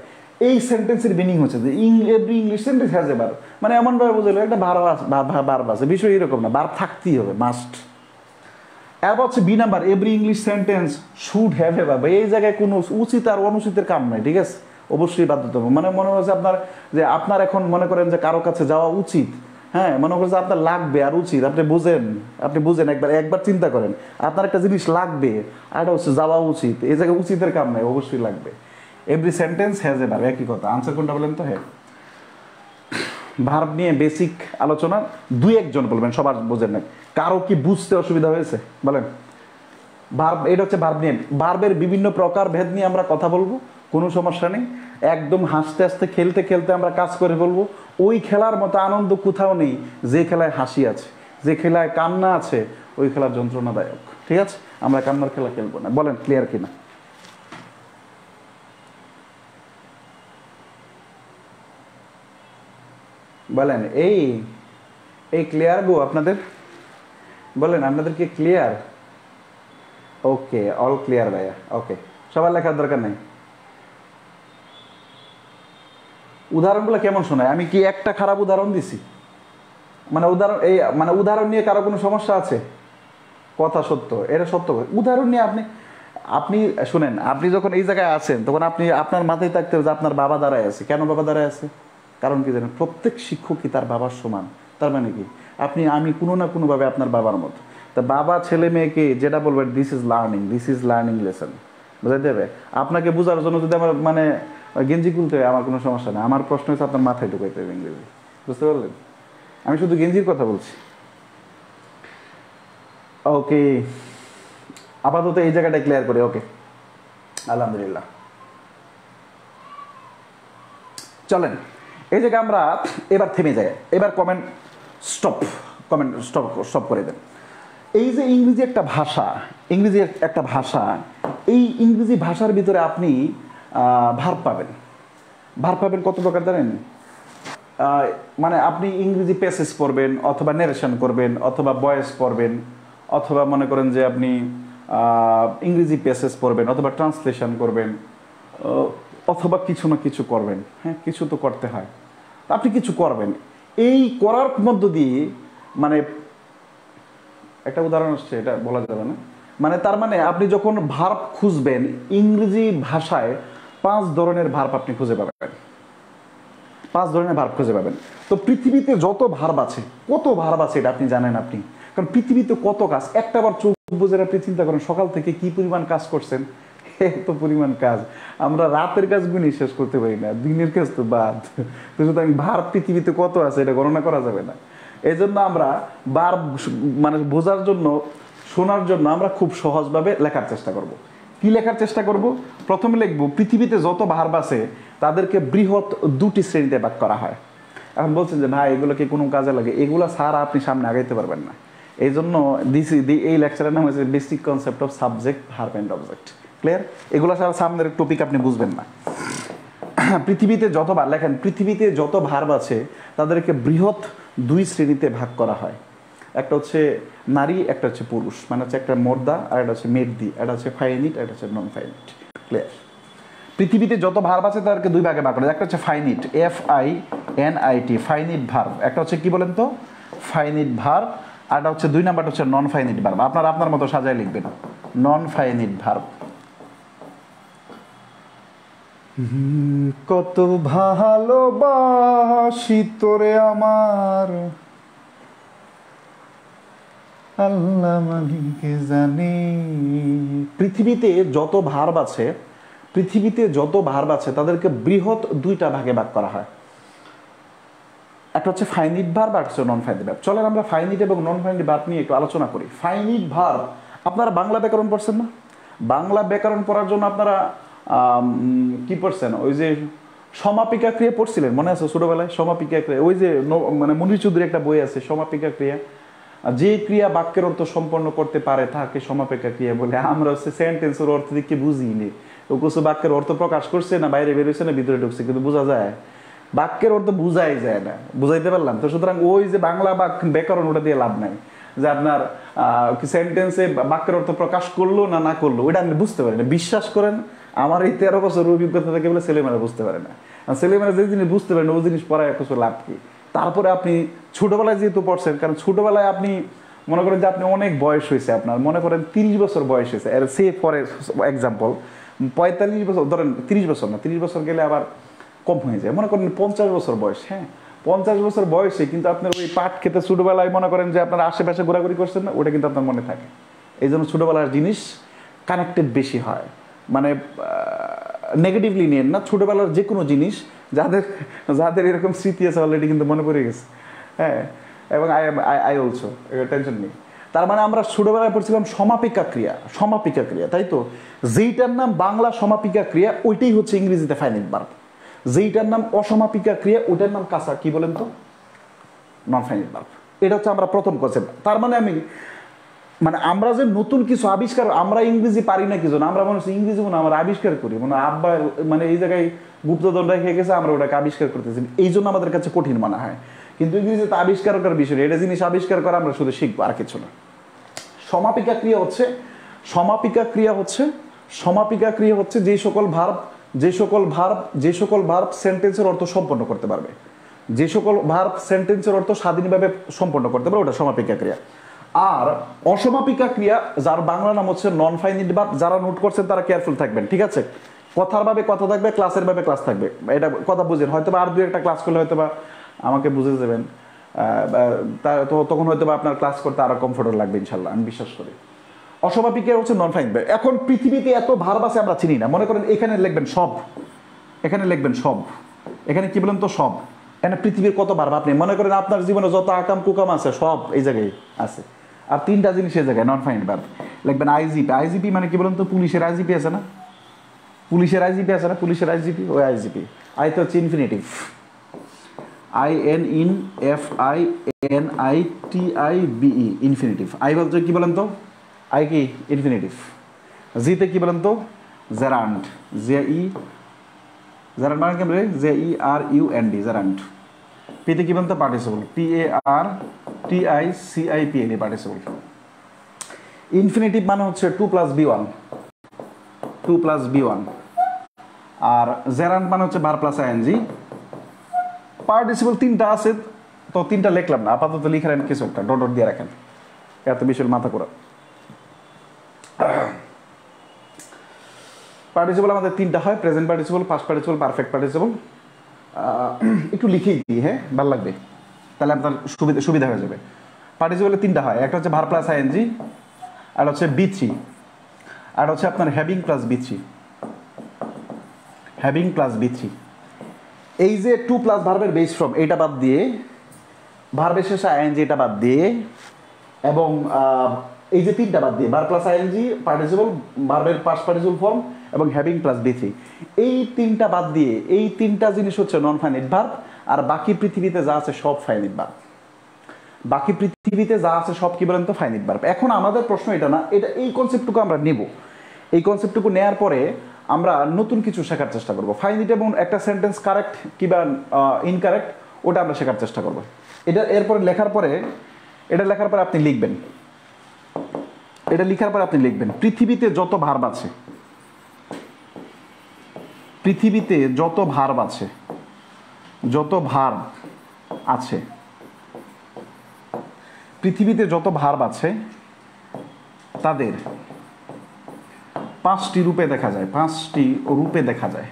A: এই সেন্টেন্সের মিনিং হচ্ছে যে every English sentence has a verb, মানে এমনভাবে বোঝালো একটা ভার্ব আছে, বিষয় এরকম না, ভার্ব থাকতেই হবে মাস্ট। এবার হচ্ছে B number, every English sentence should have a verb. এই জায়গায় কোনো উচিত আর অনুচিতের কাম নাই, ঠিক আছে, অবশ্যই বাধ্যতামূলক। মানে মনে হচ্ছে আপনার যে আপনার এখন মনে করেন যে কারো কাছে যাওয়া উচিত, হ্যাঁ মনে করেন যে আপনার লাগবে আর উচিত, আপনি বুঝেন একবার চিন্তা করেন, আপনার একটা জিনিস লাগবে আর হচ্ছে যাওয়া উচিত, এই জায়গায় উচিতের কাম নাই, অবশ্যই লাগবে। Every sentence has a verb, একই কথা। আনসার কোনটা বলেন তো? হ্যাঁ, ভার্ব নিয়ে বেসিক আলোচনা 2-1 জন বলবেন, সবার বোঝেন না, কারো কি বুঝতে অসুবিধা হয়েছে বলেন? ভার্ব, এটা হচ্ছে ভার্ব নিয়ে, ভার্বের বিভিন্ন প্রকার ভেদ নিয়ে আমরা কথা বলবো, কোনো সমস্যা নেই। একদম হাসতে হাসতে খেলতে খেলতে আমরা কাজ করে বলবো। ওই খেলার মতো আনন্দ কোথাও নেই যে খেলায় হাসি আছে, যে খেলায় কান্না আছে, ওই খেলা যন্ত্রণাদায়ক, ঠিক আছে? আমরা কান্নার খেলা খেলবো না, বলেন ক্লিয়ার কিনা? বলেন এই ক্লিয়ার গো আপনাদের? বলেন আপনাদের কি ক্লিয়ার? ওকে, অল ক্লিয়ার ভাইয়া, ওকে, সবার লেখার দরকার নেই। উদাহরণগুলো কেমন শোনায়? আমি কি একটা খারাপ উদাহরণ দিছি? মানে উদাহরণ নিয়ে কারো কোনো সমস্যা আছে? কথা সত্য, এটা সত্য। উদাহরণ নিয়ে আপনি শুনেন, আপনি যখন এই জায়গায় আছেন তখন আপনি আপনার মাথায় থাকতে হবে যে আপনার বাবা দাঁড়ায় আছে। কেন বাবা দাঁড়ায় আছে? কারণ কি জানেন? প্রত্যেক শিক্ষকই তার বাবার সমান। তার মানে কি আমি কোনো না কোনোভাবে আপনার বাবার মতো। তা বাবা ছেলে মেয়েকে যেটা বলবেন, দিস ইজ লার্নিং লেসন, বুঝাইতে হবে। আপনাকে বোঝার জন্য যদি আমার মানে গেঞ্জি খুলতে হয়, আমার কোনো সমস্যা নেই। আমার প্রশ্ন হচ্ছে আপনার মাথায় ঢুকাইতে হবে ইংরেজি, বুঝতে পারলেন? আমি শুধু গেঞ্জির কথা বলছি। ওকে, আপাতত এই জায়গাটা ক্লিয়ার করি। ওকে, আলহামদুলিল্লাহ। চলেন এই জায়গায় আমরা এবার থেমে যাই, এবার কমেন্ট স্টপ করে দেন। এই যে ইংরেজি একটা ভাষা, এই ইংরেজি ভাষার ভিতরে আপনি ভার্ব পাবেন কত প্রকার জানেন? মানে আপনি ইংরেজি প্যাসেজ পড়বেন, অথবা ন্যারেশন করবেন, অথবা ভয়েস পড়বেন, অথবা মনে করেন যে আপনি ইংরেজি প্যাসেজ পড়বেন, অথবা ট্রান্সলেশন করবেন, অথবা কিছু না কিছু করবেন। হ্যাঁ, কিছু তো করতে হয়, আপনি কিছু করবেন। এই করার মধ্য দিয়ে মানে একটা উদাহরণ আসছে, এটা বলা যাবে না, মানে তার মানে আপনি যখন ভার্ব খুঁজবেন ইংরেজি ভাষায় 5 ধরনের ভার্ব আপনি খুঁজে পাবেন। 5 ধরনের ভার্ব খুঁজে পাবেন। তো পৃথিবীতে যত ভার্ব আছে, কত ভার্ব আছে এটা আপনি জানেন? আপনি কারণ পৃথিবীতে কত কাজ, একটা বার চোখ বুঝে আপনি চিন্তা করেন সকাল থেকে কি পরিমাণ কাজ করছেন, এত পরিমাণ কাজ, আমরা রাতের কাজ গুনি শেষ করতে পারি না, দিনের কাজ তো বাদ। তো সুতরাং ভার পৃথিবীতে কত আছে এটা গণনা করা যাবে না। এই জন্য আমরা বার মানে বোঝার জন্য, শোনার জন্য আমরা খুব সহজভাবে লেখার চেষ্টা করব। কি লেখার চেষ্টা করব? প্রথমে লিখব পৃথিবীতে যত ভার্ব আছে তাদেরকে বৃহৎ দুটি শ্রেণীতে ভাগ করা হয়। এখন বলছেন যে ভাই এগুলো কি কোনো কাজে লাগে? এগুলো ছাড়া আপনি সামনে আগাইতে পারবেন না। এই জন্য এই লেকচারের নাম হচ্ছে basic concept of subject, verb and object. Clear? এগুলো ছাড়া সামনের টপিক আপনি বুঝবেন না। পৃথিবীতে যতবার লেখেন, পৃথিবীতে যত ভার্ব আছে তাদেরকে বৃহৎ দুই শ্রেণীতে ভাগ করা হয়। একটা হচ্ছে নারী, একটা হচ্ছে পুরুষ, মানে হচ্ছে একটা মর্দা আর একটা হচ্ছে মেদ্দি, একটা হচ্ছে ফাইনিট, একটা হচ্ছে নন ফাইনিট। ক্লিয়ার? পৃথিবীতে যত ভার্ব আছে তাদেরকে দুই ভাগে ভাগ করা যায়। একটা হচ্ছে ফাইনিট, FINIT, ফাইনিট ভার্ব। একটা হচ্ছে কি বলেন তো? Finite verb. আর একটা হচ্ছে 2 নাম্বারটা হচ্ছে নন ফাইনিট ভার্ব। আপনারা আপনার মতো সাজায় লিখবেন, নন ফাইনিট ভার্ব। কত ভালোবাসি তোরে আমার আল্লাহ মালিকে জানে। পৃথিবীতে যত ভার্ব আছে, পৃথিবীতে যত ভার্ব আছে তাদেরকে বৃহৎ দুইটা ভাগে ভাগ করা হয়। একটা হচ্ছে ফাইনিট ভার্ব আর হচ্ছে নন ফাইনিট ভার্ব। চলেন আমরা ফাইনিট এবং নন ফাইনিট ভার্ব নিয়ে একটু আলোচনা করি। ফাইনিট ভার্ব, আপনারা বাংলা ব্যাকরণ পড়ছেন না? বাংলা ব্যাকরণ পড়ার জন্য আপনারা কি পড়ছেন? ওই যে সমাপিকা ক্রিয়া পড়ছিলেন, মনে আছে ছোটবেলায়? সমাপিকা ক্রিয়া, ওই যে মানে মনির চৌধুরীর একটা বই আছে সমাপিকা ক্রিয়া। যে ক্রিয়া বাক্যের অর্থ সম্পন্ন করতে পারে তাকে সমাপিকা ক্রিয়া বলে। আমরা হচ্ছে সেন্টেন্সের অর্থ দিকে বুঝিনি, ও কিছু বাক্যের অর্থ প্রকাশ করছে না, বাইরে বেরোচ্ছে না, ভিতরে ঢুকছে, কিন্তু বোঝা যায় বাক্যের অর্থ বুঝাই যায় না। বুঝাইতে পারলাম তো? সুতরাং ওই যে বাংলা ব্যাকরণ, ওটা দিয়ে লাভ নাই যে আপনার সেন্টেন্সে বাক্যের অর্থ প্রকাশ করলো না না করলো, ওইটা আপনি বুঝতে পারেন না। বিশ্বাস করেন, আমার এই 13 বছর অভিজ্ঞতা থেকে বলে ছেলেমেয়েরা বুঝতে পারে না। আর ছেলেমেয়েরা যে জিনিস বুঝতে পারেন ওই জিনিস পড়ায় কিছু লাভ কি? তারপরে আপনি ছোটবেলায় যেহেতু পড়ছেন, কারণ ছোটবেলায় আপনি মনে করেন যে আপনি অনেক বয়স হয়েছে, আপনার মনে করেন 30 বছর বয়স হয়েছে, এর সে ফর এক্সাম্পল 45 বছর, ধরেন 30 বছর না, 30 বছর গেলে আবার কম হয়ে যায়, মনে করেন 50 বছর বয়স। হ্যাঁ, 50 বছর বয়সে কিন্তু আপনার ওই পাট খেতে ছোটবেলায় মনে করেন যে আপনার আশেপাশে ঘোরাঘুরি করছেন না, ওটা কিন্তু আপনার মনে থাকে। এই জন্য ছোটবেলার জিনিস কানেক্টেড বেশি হয়, মানে নেগেটিভলি নিয়েন না। ছোটবেলার যে কোনো জিনিস যাদের যাদের এরকম স্মৃতি আছে অলরেডি কিন্তু মনে পড়ে গেছে। হ্যাঁ, এবং আই অলসো, টেনশন নেই। তার মানে আমরা ছোটবেলায় পড়ছিলাম সমাপিকা ক্রিয়া, সমাপিকা ক্রিয়া, তাই তো? যেইটার নাম বাংলা সমাপিকা ক্রিয়া ওইটাই হচ্ছে ইংরেজিতে ফাইনাইট ভার্ব। যেইটার নাম অসমাপিকা ক্রিয়া ওইটার নাম কাঁচা, কি বলেন তো? Non finite verb. এটা হচ্ছে আমরা প্রথম কনসেপ্ট। তার মানে মানে আমরা যে নতুন কিছু আবিষ্কার, আমরা ইংরেজি পারি না কিছু না, আমরা মনে হচ্ছে ইংরেজি মনে আমরা আবিষ্কার করি, মানে আব্বা মানে এই জায়গায় গুপ্তধন রেখে গেছে, আমরা ওটাকে আবিষ্কার করতেছি, এই জন্য আমাদের কাছে কঠিন মনে হয়। কিন্তু ইংরেজিতে আবিষ্কার করার বিষয়, এটা জিনিস আবিষ্কার করা আমরা শুধু শিখবো, আর কিছু না। সমাপিকা ক্রিয়া হচ্ছে, সমাপিকা ক্রিয়া হচ্ছে, সমাপিকা ক্রিয়া হচ্ছে যে সকল ভার্ব সেন্টেন্সের অর্থ সম্পন্ন করতে পারবে, যে সকল ভার্ব সেন্টেন্সের অর্থ স্বাধীনভাবে সম্পন্ন করতে পারবে, ওটা সমাপিকা ক্রিয়া। আর অসমাপিকা ক্রিয়া, যার বাংলা নাম হচ্ছে নন ফাইনিট ভার্ব। যারা নোট করছেন তারা কেয়ারফুল থাকবেন, ঠিক আছে? কথার ভাবে কথা থাকবে, ক্লাসের ভাবে ক্লাস থাকবে, এটা কথা বুঝেন। হয়তো বা আর 2-1টা ক্লাস করলে হয়তো বা আমাকে বুঝে যাবেন, তখন হয়তো বা আপনার ক্লাস করতে আরো কমফোর্টেবল লাগবে ইনশাল্লাহ, আমি বিশ্বাস করি। অসমাপিকা হচ্ছে নন ফাইনিট ভার্ব। এখন পৃথিবীতে এত ভার্ব আছে আমরা চিনি না। মনে করেন এখানে লিখবেন সব, এখানে লিখবেন সব, এখানে কি বলেন তো? সব। এখানে পৃথিবীর কত ভার্ব আপনি মনে করেন আপনার জীবনে যত আকাম কুকাম আছে সব এই জায়গায় আছে। আর 3টা জিনিস এই জায়গায় নন ফাইনিট ভার্ব। লিখবেন আইজিপি। আইজিপি মানে কি বলেন তো? পুলিশের আইজিপি আছে না? পুলিশের আইজিপি আছে না? পুলিশের আইজিপি, ওই আইজিপি। আই তো হচ্ছে ইনফিনিটিভ, INFINITIVE, ইনফিনিটিভ। আই বলতে কি বলেন তো? আই কি? ইনফিনিটিভ। জিতে কি বলেন তো? জেরান্ড, জেরান্ড মানে কি বলে? JERUND, gerund. পিতে কি বলেন তো? Participle, PARTICIPLE, participle. ইনফিনিটিভ মানে হচ্ছে 2+B1, 2+B1। আর জেরান্ড মানে হচ্ছে ভার্ব প্লাস ING। পার্টিসিপল 3টা আছে, তো 3টা লিখলাম না, আপাতত লিখে রাখেন কিছু একটা, ডট দিয়ে রাখেন, এত বিষয় মাথা করা। পার্টিসিপল আমাদের 3টা হয়, present participle, past participle, perfect participle. একটু লিখেই দিই, হ্যাঁ, ভালো লাগবে, তাহলে আপনার সুবিধা হয়ে যাবে। পার্টিসিপলে 3টা হয়, একটা হচ্ছে ভার্ব প্লাস ING, আর হচ্ছে B3, আর হচ্ছে আপনার হ্যাভিং প্লাস বি3, হ্যাভিং প্লাস বি3। এই যে টু প্লাস ভার্বের বেস ফর্ম এইটা বাদ দিয়ে, ভার্বের শেষে আইএনজি এটা বাদ দিয়ে, এবং এই যে তিনটা বাদ দিয়ে ভার্ব প্লাস আইএনজি, পার্টিসিপল, ভার্বের পাস্ট পার্টিসিপল ফর্ম এবং হ্যাভিং প্লাস বি3, এই তিনটা বাদ দিয়ে এই তিনটা জিনিস হচ্ছে নন ফাইনাইট ভার্ব। আর বাকি পৃথিবীতে যা আছে সব ফাইনাইট ভার্ব। বাকি পৃথিবীতে যা আছে সব কি বলেন তো ফাইনাইট ভার্ব। এখন আমাদের প্রশ্ন এটা না, এটা এই কনসেপ্টটুকু আমরা নেব। এই কনসেপ্টটুকু নেওয়ার পরে আমরা নতুন কিছু শেখার চেষ্টা করব। ফাইনাইট এবং একটা সেন্টেন্স কারেক্ট কিংবা ইনকারেক্ট ওটা আমরা শেখার চেষ্টা করব। এটা এরপরে লেখার পরে, এটা লেখার পরে আপনি লিখবেন, এটা লেখার পরে আপনি লিখবেন পৃথিবীতে যত ভার্ব আছে, পৃথিবীতে যত ভার্ব আছে, যত ভার্ব আছে, পৃথিবীতে যত ভার্ব আছে তাদের 5টি রূপে দেখা যায়, 5টি রূপে দেখা যায়।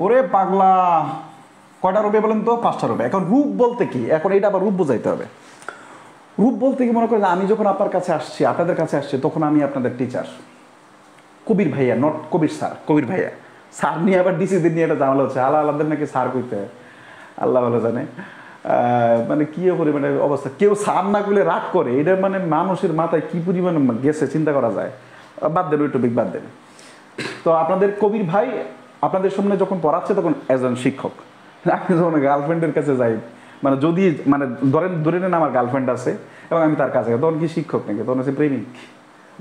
A: ওরে পাগলা, কয়টা রূপে বলেন তো? 5টা রূপে। এখন রূপ বলতে কি? এখন এটা আবার রূপ বোঝাইতে হবে। রূপ বলতে কি, মনে করেন আমি যখন আপনার কাছে আসছি, আপনাদের কাছে আসছি, তখন আমি আপনাদের টিচার, কবির ভাইয়া, নট কবির স্যার, কবির ভাইয়া। স্যার নিয়ে আবার ডিসিদের নিয়ে একটা ঝামেলা হচ্ছে, আলাদের নাকি স্যার কইতে হয়, আল্লাহ ভালো জানে। মানে কি পরিমাণে অবস্থা, কেউ স্যার না করলে রাগ করে, এটা মানে মানুষের মাথায় কি পরিমাণে গেছে চিন্তা করা যায়। বাদ দেন ওই টপিক, বাদ দেন। তো আপনাদের কবির ভাই আপনাদের সামনে যখন পড়াচ্ছে তখন একজন শিক্ষক। আমি যখন গার্লফ্রেন্ডের কাছে যাই, মানে যদি মানে ধরে নেন আমার গার্লফ্রেন্ড আছে এবং আমি তার কাছে, তখন কি শিক্ষক নাকি? তখন হচ্ছে প্রেমিক।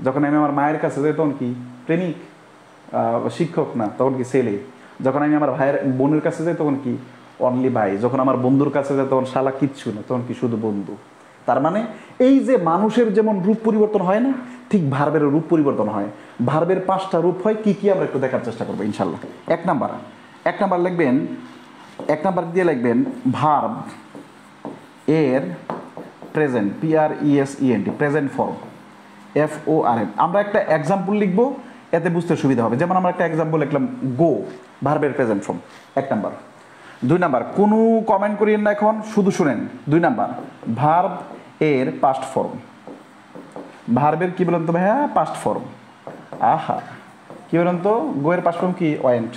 A: যখন আমি আমার মায়ের কাছে যাই তখন কি প্রেমিক, শিক্ষক না, তখন কি ছেলে। যখন আমি আমার ভাইয়ের বোনের কাছে যাই তখন কি অনলি ভাই। যখন আমার বন্ধুর কাছে যায় তখন শালা কিচ্ছু না, তখন কি শুধু বন্ধু। তার মানে এই যে মানুষের যেমন রূপ পরিবর্তন হয় না, ঠিক ভার্বের রূপ পরিবর্তন হয়। ভার্বের 5টা রূপ হয়, কি কি আমরা একটু দেখার চেষ্টা করবো ইনশাল্লাহ। এক নাম্বার লিখবেন, 1 নাম্বার দিয়ে লিখবেন ভার্ব এর present, PRESENT, present form, FORM। আমরা একটা এক্সাম্পল লিখবো, এতে বুঝতে সুবিধা হবে। যেমন আমরা একটা এক্সাম্পল লিখলাম গো, ভার্বের প্রেজেন্ট ফর্ম, 1 নাম্বার। 2 নাম্বার, কোনো কমেন্ট করিয়েন না, এখন শুধু শুনেন। 2 নাম্বার, ভার্ব এর পাস্ট ফর্ম। ভার্বের কি বলেন তো ভাইয়া? Past form. আহা, কি বলেন তো? গো এর পাস্ট ফর্ম কি? ওয়েন্ট।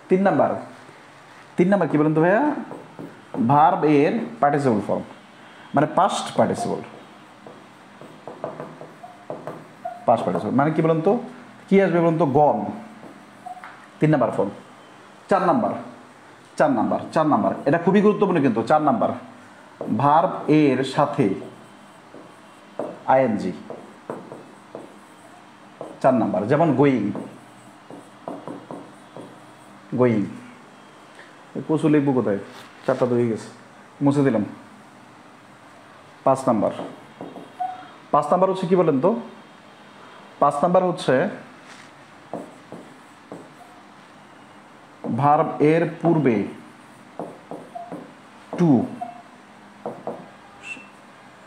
A: 3 নাম্বার কি বলেন তো ভাইয়া? ভার্ব এর পার্টিসিপল ফর্ম, মানে পাস্ট পার্টিসিপল। পাস্ট পার্টিসিপল মানে কি বলেন তো? কি আসবে বলেন তো? গন। 3 নাম্বার ফর্ম। 4 নাম্বার, এটা খুবই গুরুত্বপূর্ণ কিন্তু। 4 নাম্বার, ভার্ব এর সাথে আইএনজি। 4 নাম্বার, যেমন গোয়িং। কচু লিখবো কোথায়? 4টা তো হয়ে গেছে, মুছে দিলাম। 5 নাম্বার হচ্ছে কি বলেন তো? 5 নাম্বার হচ্ছে ভার্ব এর পূর্বে টু,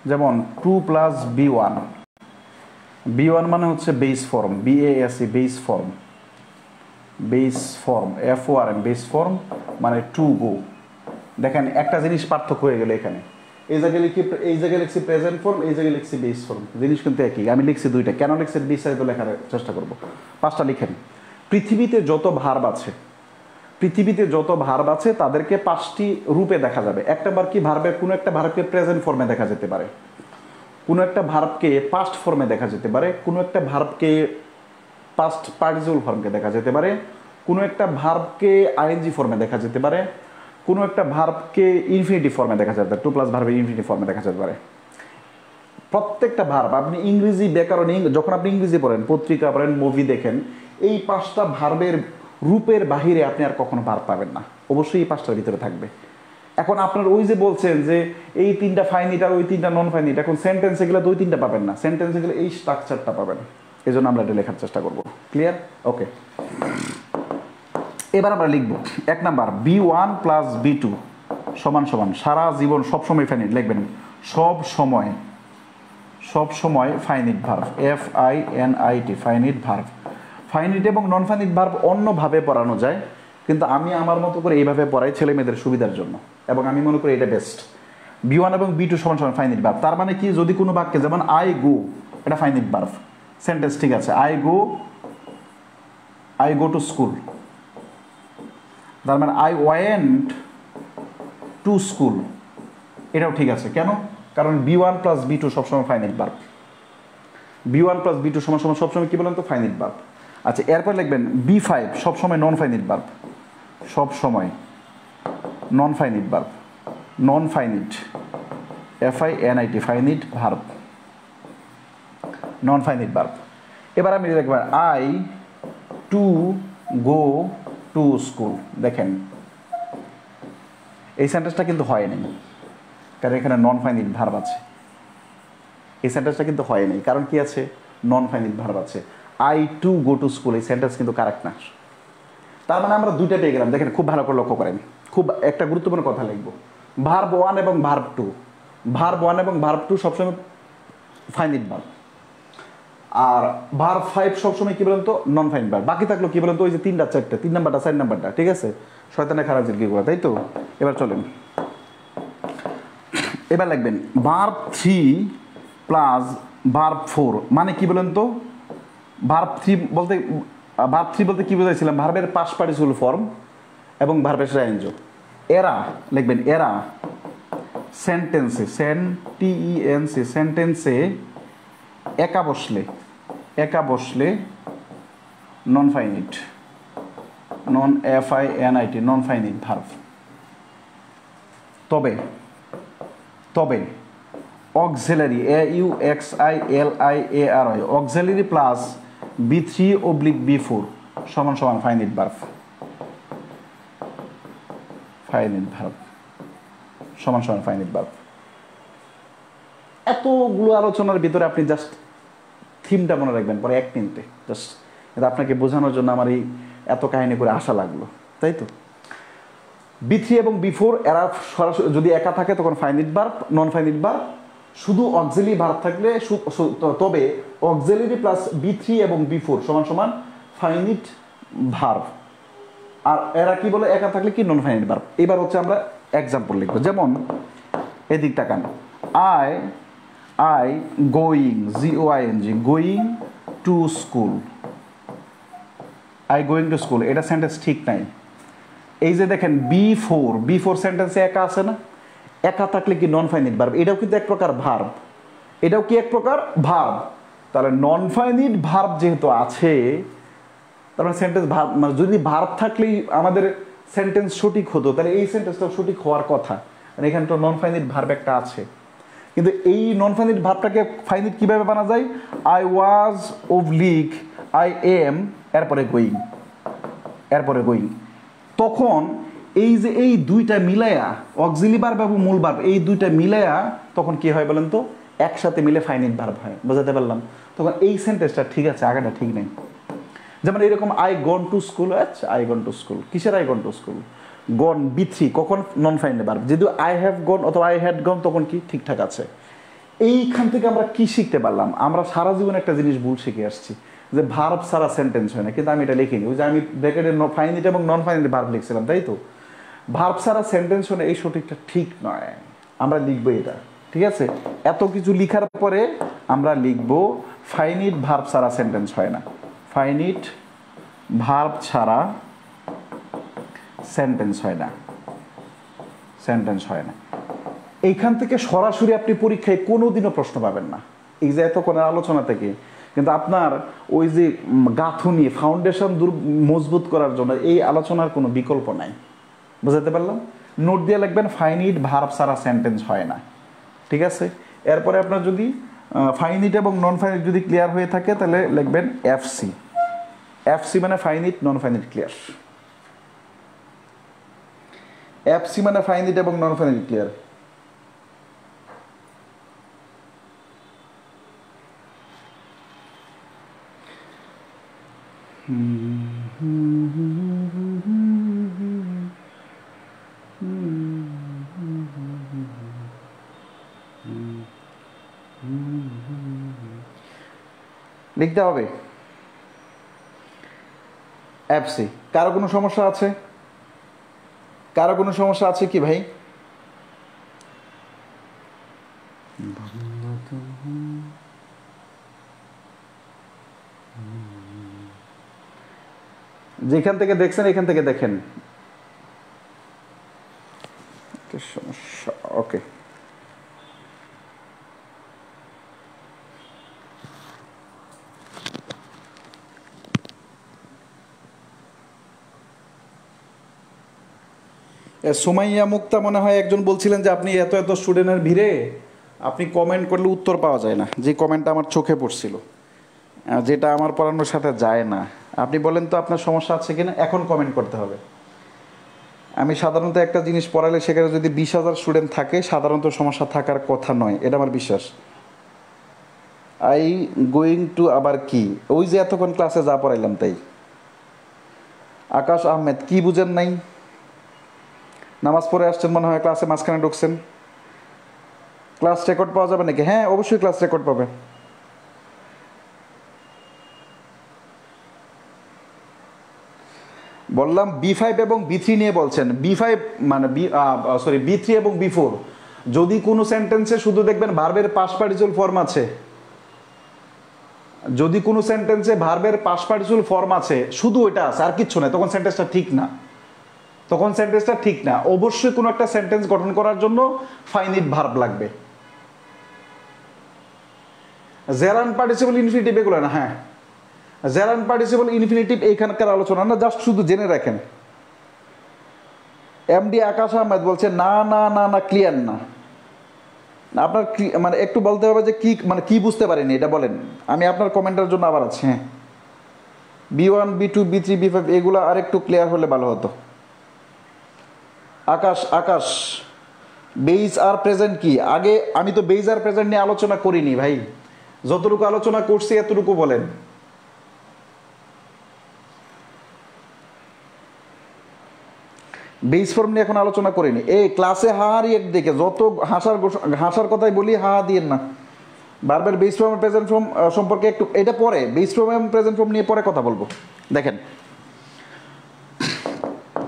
A: যেমন 2 + B1। B1 মানে হচ্ছে base form, BASE, base form, FORM, base form মানে টু গো। দেখেন একটা জিনিস পার্থক্য হয়ে গেল এখানে। এই জায়গায় লিখছি প্রেজেন্ট ফর্ম, এই জায়গায় লিখছি বেস ফর্ম, জিনিস কিন্তু একই। আমি লিখছি 2টা, কেন লিখছি বিস্তারিত লেখার চেষ্টা করব। 5টা লিখেন। পৃথিবীতে যত ভার্ব আছে তাদেরকে 5টি রূপে দেখা যাবে। 1 নাম্বার কি? ভার্বের কোনো একটা ভার্বকে প্রেজেন্ট ফর্মে দেখা যেতে পারে, কোনো একটা ভার্বকে পাস্ট ফর্মে দেখা যেতে পারে, কোনো একটা ভার্বকে পাস্ট পার্টিসিপল ফর্মে দেখা যেতে পারে, কোনো একটা ভার্বকে আইএনজি ফর্মে দেখা যেতে পারে, কোনো একটা ভার্বকে ইনফিনিটিভ ফর্মে দেখা যেতে পারে, 2 + ভার্বের ইনফিনিটিভ ফর্মে দেখা যেতে পারে। প্রত্যেকটা ভার্ব আপনি ইংরেজি ব্যাকরণ, যখন আপনি ইংরেজি পড়েন, পত্রিকা পড়েন, মুভি দেখেন, এই 5টা ভার্বের রূপের বাহিরে আপনি আর কখনো ভার্ব পাবেন না, অবশ্যই এই 5টার ভিতরে থাকবে। এখন আপনার ওই যে বলছেন যে এই 3টা ফাইনিট আর ওই 3টা নন ফাইনিট, এখন সেন্টেন্সে গেলে 2-3টা পাবেন না, সেন্টেন্সে গেলে এই স্ট্রাকচারটা পাবেন। এই জন্য আমরা এটা লেখার চেষ্টা করব। ক্লিয়ার? ওকে, এবার আমরা লিখব 1 নাম্বার, B1 + B2 = সারা জীবন সবসময় ফাইনিট লিখবেন। সবসময় finite verb, FINIT, finite verb. Finite এবং নন ফাইনিট ভার্ব অন্যভাবে পড়ানো যায়, কিন্তু আমি আমার মতো করে এইভাবে পড়াই ছেলে মেয়েদের সুবিধার জন্য, এবং আমি মনে করি এটা বেস্ট। B1 এবং B2 সমান সমান ফাইনাইট ভার্ব। তার মানে কি, যদি কোনো বাক্যে যেমন আই গো, এটা ফাইনাইট ভার্ব সেন্টেন্স, ঠিক আছে। আই গো টু স্কুল, তার মানে আই ওয়েন্ট টু স্কুল, এটাও ঠিক আছে। কেন? কারণ B1 প্লাস B2 সবসময় finite verb. B1 plus B2 সমান সমান সবসময় কি বলেন তো, ফাইনাইট ভার্ব। আচ্ছা, এরপর লিখবেন B5 সবসময় নন ফাইনাইট ভার্ব, সবসময় non finite verb, non finite, FINIT finite verb, non finite verb. এবার আমি লিখব I to go to school. দেখেন এই সেন্টেন্সটা কিন্তু হয় নাই, কারণ এখানে নন ফাইনাইট ভার্ব আছে। এই সেন্টেন্সটা কিন্তু হয় নাই, কারণ কি আছে, নন ফাইনাইট ভার্ব আছে। I to go to school, এই সেন্টেন্স কিন্তু কারেক্ট না। তার মানে আমরা দুইটা পেয়ে গেলাম। দেখেন খুব ভালো করে লক্ষ্য করেন, খুব একটা গুরুত্বপূর্ণ কথা লিখবো। ভার্ব 1 এবং ভার্ব 2, ভার্ব 1 এবং ভার্ব 2 সবসময় ফাইনাইট ভার্ব, আর ভার্ব 5 সবসময় কি বলেন তো, নন ফাইনাইট ভার্ব। বাকি থাকলো কি বলেন তো, ওই যে 3টা 4টা, 3 নাম্বারটা 4 নাম্বারটা, ঠিক আছে। শয়তানের খারাপ জিরগি করা, তাই তো। এবার চলেন, এবার লিখবেন ভার্ব 3 প্লাস ভার্ব 4, মানে কি বলেন তো, ভার্ব 3 বলতে কি বোঝাইছিলাম, ভার্বের পাস্ট পার্টিসিপল ফর্ম এবং ভার্বের রেঞ্জ। এরা লিখবেন, এরা সেন্টেন্সে, সেন্টেন্সে একা বসলে নন ফাইনাইট, নন FINIT, নন ফাইনাইট ভার্ব। তবে auxiliary, AUXILIARY, auxiliary plus B3/B4 সমান সমান ফাইনাইট ভার্ব, ফাইনাইট ভার্ব সমান সমান ফাইনাইট ভার্ব। এতগুলো আলোচনার ভিতরে আপনি জাস্ট থিমটা মনে রাখবেন, পরে 1 মিনিটে জাস্ট, এটা আপনাকে বোঝানোর জন্য আমার এই এত কাহিনী করে আসা লাগলো, তাই তো। B3 এবং B4 এরা সরাসরি যদি একা থাকে তখন finite verb, non finite verb. শুধু অক্সিলারি ভার্ব থাকলে, তবে অক্সিলারি প্লাস B3 এবং B4 সমান সমান ফাইনাইট ভার্ব। আর এরা কি বলে, একা থাকলে কি, নন ফাইনাইট ভার্ব। এবার হচ্ছে আমরা এক্সাম্পল লিখবো, যেমন এদিক তাকান, I going, going to school, I going to school, এটা সেন্টেন্স ঠিক নাই। এই যে দেখেন B4 সেন্টেন্সে একা আছে না, একা থাকলে কি নন ফাইনাইট ভার্ব, এটাও কিন্তু এক প্রকার ভার্ব, এটাও কি এক প্রকার ভার্ব। তাহলে নন ফাইনাইট ভার্ব যেহেতু আছে, তারপরে সেন্টেন্স ভার্ব, মানে যদি ভার্ব থাকলেই আমাদের সেন্টেন্স সঠিক হতো, তাহলে এই সেন্টেন্সটাও সঠিক হওয়ার কথা। মানে এখানে তো নন ফাইনাইট ভার্ব একটা আছে, কিন্তু এই নন ফাইনাইট ভার্বটাকে ফাইনাইট কিভাবে বানা যায়, আই ওয়াজ ওবলিক আই এম, এরপরে গোয়িং, তখন এই যে এই দুইটা মিলায়া, অক্সিলারি ভার্ব এবং মূল ভার্ব, এই দুইটা মিলায়া তখন কি হয় বলেন তো, একসাথে মিলে ফাইনাইট ভার্ব হয়। বোঝাতে পারলাম? তখন এই সেন্টেন্সটা ঠিক আছে, আগেটা ঠিক নেই। যেমন এরকম আই গন টু স্কুল, আচ্ছা আই গন টু স্কুল, কিসের I gone to school, gone B3 কখন, নন ফাইনাইট ভার্ব। যদি আই হ্যাভ গন অথবা আই হ্যাড গন তখন কি ঠিকঠাক আছে। এইখান থেকে আমরা কি শিখতে পারলাম, আমরা সারা জীবন একটা জিনিস ভুল শিখে আসছি, যে ভার্ব ছাড়া সেন্টেন্স হয় না। কিন্তু আমি এটা লিখিনি, ওই যে আমি ব্র্যাকেটে ফাইনাইট এবং নন ফাইনাইট ভার্ব লিখছিলাম, তাই তো। ভার্ব ছাড়া সেন্টেন্স হয় না, এই সঠিকটা ঠিক নয়, আমরা লিখবো এটা, ঠিক আছে। এত কিছু লিখার পরে আমরা লিখবো ফাইনাইট ভার্ব ছাড়া সেন্টেন্স হয় না, ফাইনাইট ভার্ব ছাড়া সেন্টেন্স হয় না। এইখান থেকে সরাসরি আপনি পরীক্ষায় কোনোদিনও প্রশ্ন পাবেন না, এই যে এত কোনো আলোচনা থেকে। কিন্তু আপনার ওই যে গাঁথুনি, ফাউন্ডেশন মজবুত করার জন্য এই আলোচনার কোনো বিকল্প নাই। বুঝাতে পারলাম? নোট দিয়ে লিখবেন ফাইনাইট ভার্ব ছাড়া সেন্টেন্স হয় না, ঠিক আছে। এরপরে আপনার যদি ফাইনাইট এবং নন ফাইনাইট যদি ক্লিয়ার হয়ে থাকে, তাহলে লিখবেন FC মানে finite non finite clear, FC মানে ফাইনাইট এবং নন ফাইনাইট ক্লিয়ার। লিখতে হবে FC। কারো কোনো সমস্যা আছে? কি ভাই? যেখান থেকে দেখছেন এখান থেকে দেখেন। সমস্যা, ওকে। সুমাইয়া মুক্তা মনে হয় একজন বলছিলেন যে আপনি এত এত স্টুডেন্টের ভিড়ে আপনি কমেন্ট করলে উত্তর পাওয়া যায় না, যে কমেন্টটা আমার চোখে পড়ছিল, যেটা আমার পড়ানোর সাথে যায় না। আপনি বলেন তো আপনার সমস্যা আছে কিনা, এখন কমেন্ট করতে হবে। আমি সাধারণত একটা জিনিস পড়ালে সেখানে যদি 20,000 স্টুডেন্ট থাকে সাধারণত সমস্যা থাকার কথা নয়, এটা আমার বিশ্বাস। আই গোয়িং টু আবার কি, ওই যে এতক্ষণ ক্লাসে যা পড়াইলাম তাই। আকাশ আহমেদ কি বুঝেন নাই? নামাজ পড়ে আসছেন মনে হয়, ক্লাসে মাঝখানে ঢুকছেন। ক্লাস রেকর্ড পাওয়া যাবে নাকি? হ্যাঁ অবশ্যই ক্লাস রেকর্ড পাবে। বললাম B5 এবং B3 নিয়ে বলছেন। B5 মানে B3 এবং B4 যদি কোনো সেন্টেন্সে শুধু দেখবেন ভার্বের পাস্ট পার্টিসিপল ফর্ম আছে, যদি কোনো সেন্টেন্সে ভার্বের পাস্ট পার্টিসিপল ফর্ম আছে শুধু ওইটা আছে আর কিচ্ছু নাই, তখন সেন্টেন্সটা ঠিক না, তখন সেন্টেন্সটা ঠিক না। অবশ্যই কোনো একটা সেন্টেন্স গঠন করার জন্য ফাইনিট ভার্ব লাগবে। জেরান পার্টিসিপল ইনফিনিটিভ এগুলো না, হ্যাঁ জেরান পার্টিসিপল ইনফিনিটিভ এইখানকার আলোচনা না, জাস্ট শুধু জেনে রাখেন। এমডি আকাশ আহমেদ বলছে না না না না ক্লিয়ার না। আপনার মানে একটু বলতে হবে যে কি মানে কি বুঝতে পারেনি এটা বলেন, আমি আপনার কমেন্টের জন্য আবার আছি। হ্যাঁ B1 B2 B3 B5 এগুলো আর একটু ক্লিয়ার হলে ভালো হতো। আকাশ বেইজ আর প্রেজেন্ট কি? আগে আমি তো বেইজ আর প্রেজেন্ট নিয়ে আলোচনা করিনি ভাই, যতটুকু আলোচনা করছি এতটুকু বলেন। বেস ফর্ম নিয়ে এখন আলোচনা করিনি। এই ক্লাসে হাহারি এক দিকে যত হাসার কথাই বলি হা দিয়েন না। বারবার বেস ফর্ম প্রেজেন্ট ফর্ম সম্পর্কে একটু এটা পরে, বেস ফর্ম এবং প্রেজেন্ট ফর্ম নিয়ে পরে কথা বলবো। দেখেন